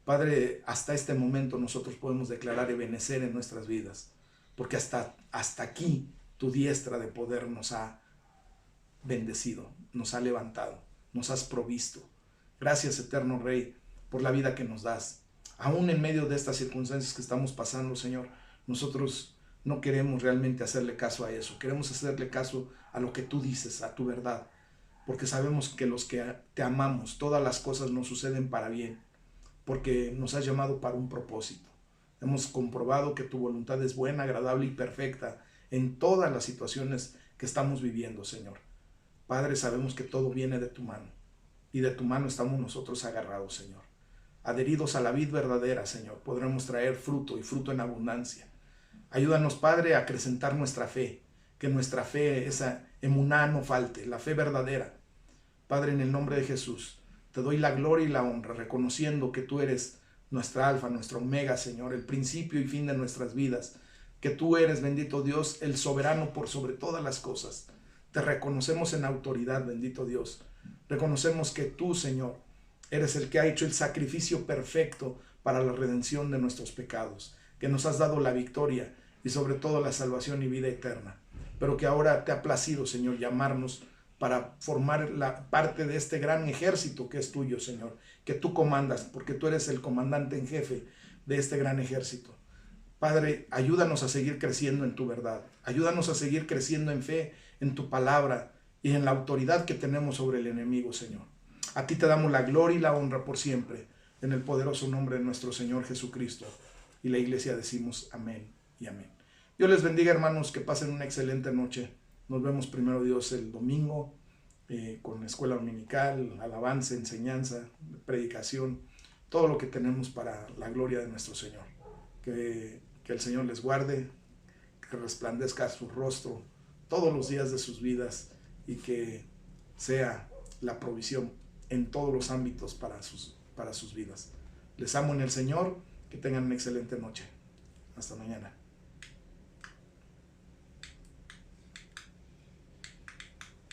Padre, hasta este momento nosotros podemos declarar y benecer en nuestras vidas. porque hasta aquí tu diestra de poder nos ha bendecido, nos ha levantado, nos has provisto. Gracias, eterno Rey, por la vida que nos das. Aún en medio de estas circunstancias que estamos pasando, Señor, nosotros no queremos realmente hacerle caso a eso. Queremos hacerle caso a lo que tú dices, a tu verdad, porque sabemos que los que te amamos, todas las cosas nos suceden para bien, porque nos has llamado para un propósito. Hemos comprobado que tu voluntad es buena, agradable y perfecta en todas las situaciones que estamos viviendo, Señor. Padre, sabemos que todo viene de tu mano, y de tu mano estamos nosotros agarrados, Señor. Adheridos a la vid verdadera, Señor, podremos traer fruto y fruto en abundancia. Ayúdanos, Padre, a acrecentar nuestra fe, que nuestra fe, esa emuná, no falte, la fe verdadera. Padre, en el nombre de Jesús, te doy la gloria y la honra, reconociendo que tú eres nuestra alfa, nuestra omega, Señor, el principio y fin de nuestras vidas, que tú eres, bendito Dios, el soberano por sobre todas las cosas. Te reconocemos en autoridad, bendito Dios. Reconocemos que tú, Señor, eres el que ha hecho el sacrificio perfecto para la redención de nuestros pecados, que nos has dado la victoria y sobre todo la salvación y vida eterna, pero que ahora te ha placido, Señor, llamarnos para formar la parte de este gran ejército que es tuyo, Señor, que tú comandas, porque tú eres el comandante en jefe de este gran ejército. Padre, ayúdanos a seguir creciendo en tu verdad, ayúdanos a seguir creciendo en fe, en tu palabra y en la autoridad que tenemos sobre el enemigo, Señor. A ti te damos la gloria y la honra por siempre, en el poderoso nombre de nuestro Señor Jesucristo. Y la iglesia decimos amén y amén. Dios les bendiga, hermanos, que pasen una excelente noche. Nos vemos primero Dios el domingo con escuela dominical, alabanza, enseñanza, predicación, todo lo que tenemos para la gloria de nuestro Señor. Que el Señor les guarde, que resplandezca su rostro todos los días de sus vidas y que sea la provisión en todos los ámbitos para sus vidas. Les amo en el Señor, que tengan una excelente noche. Hasta mañana.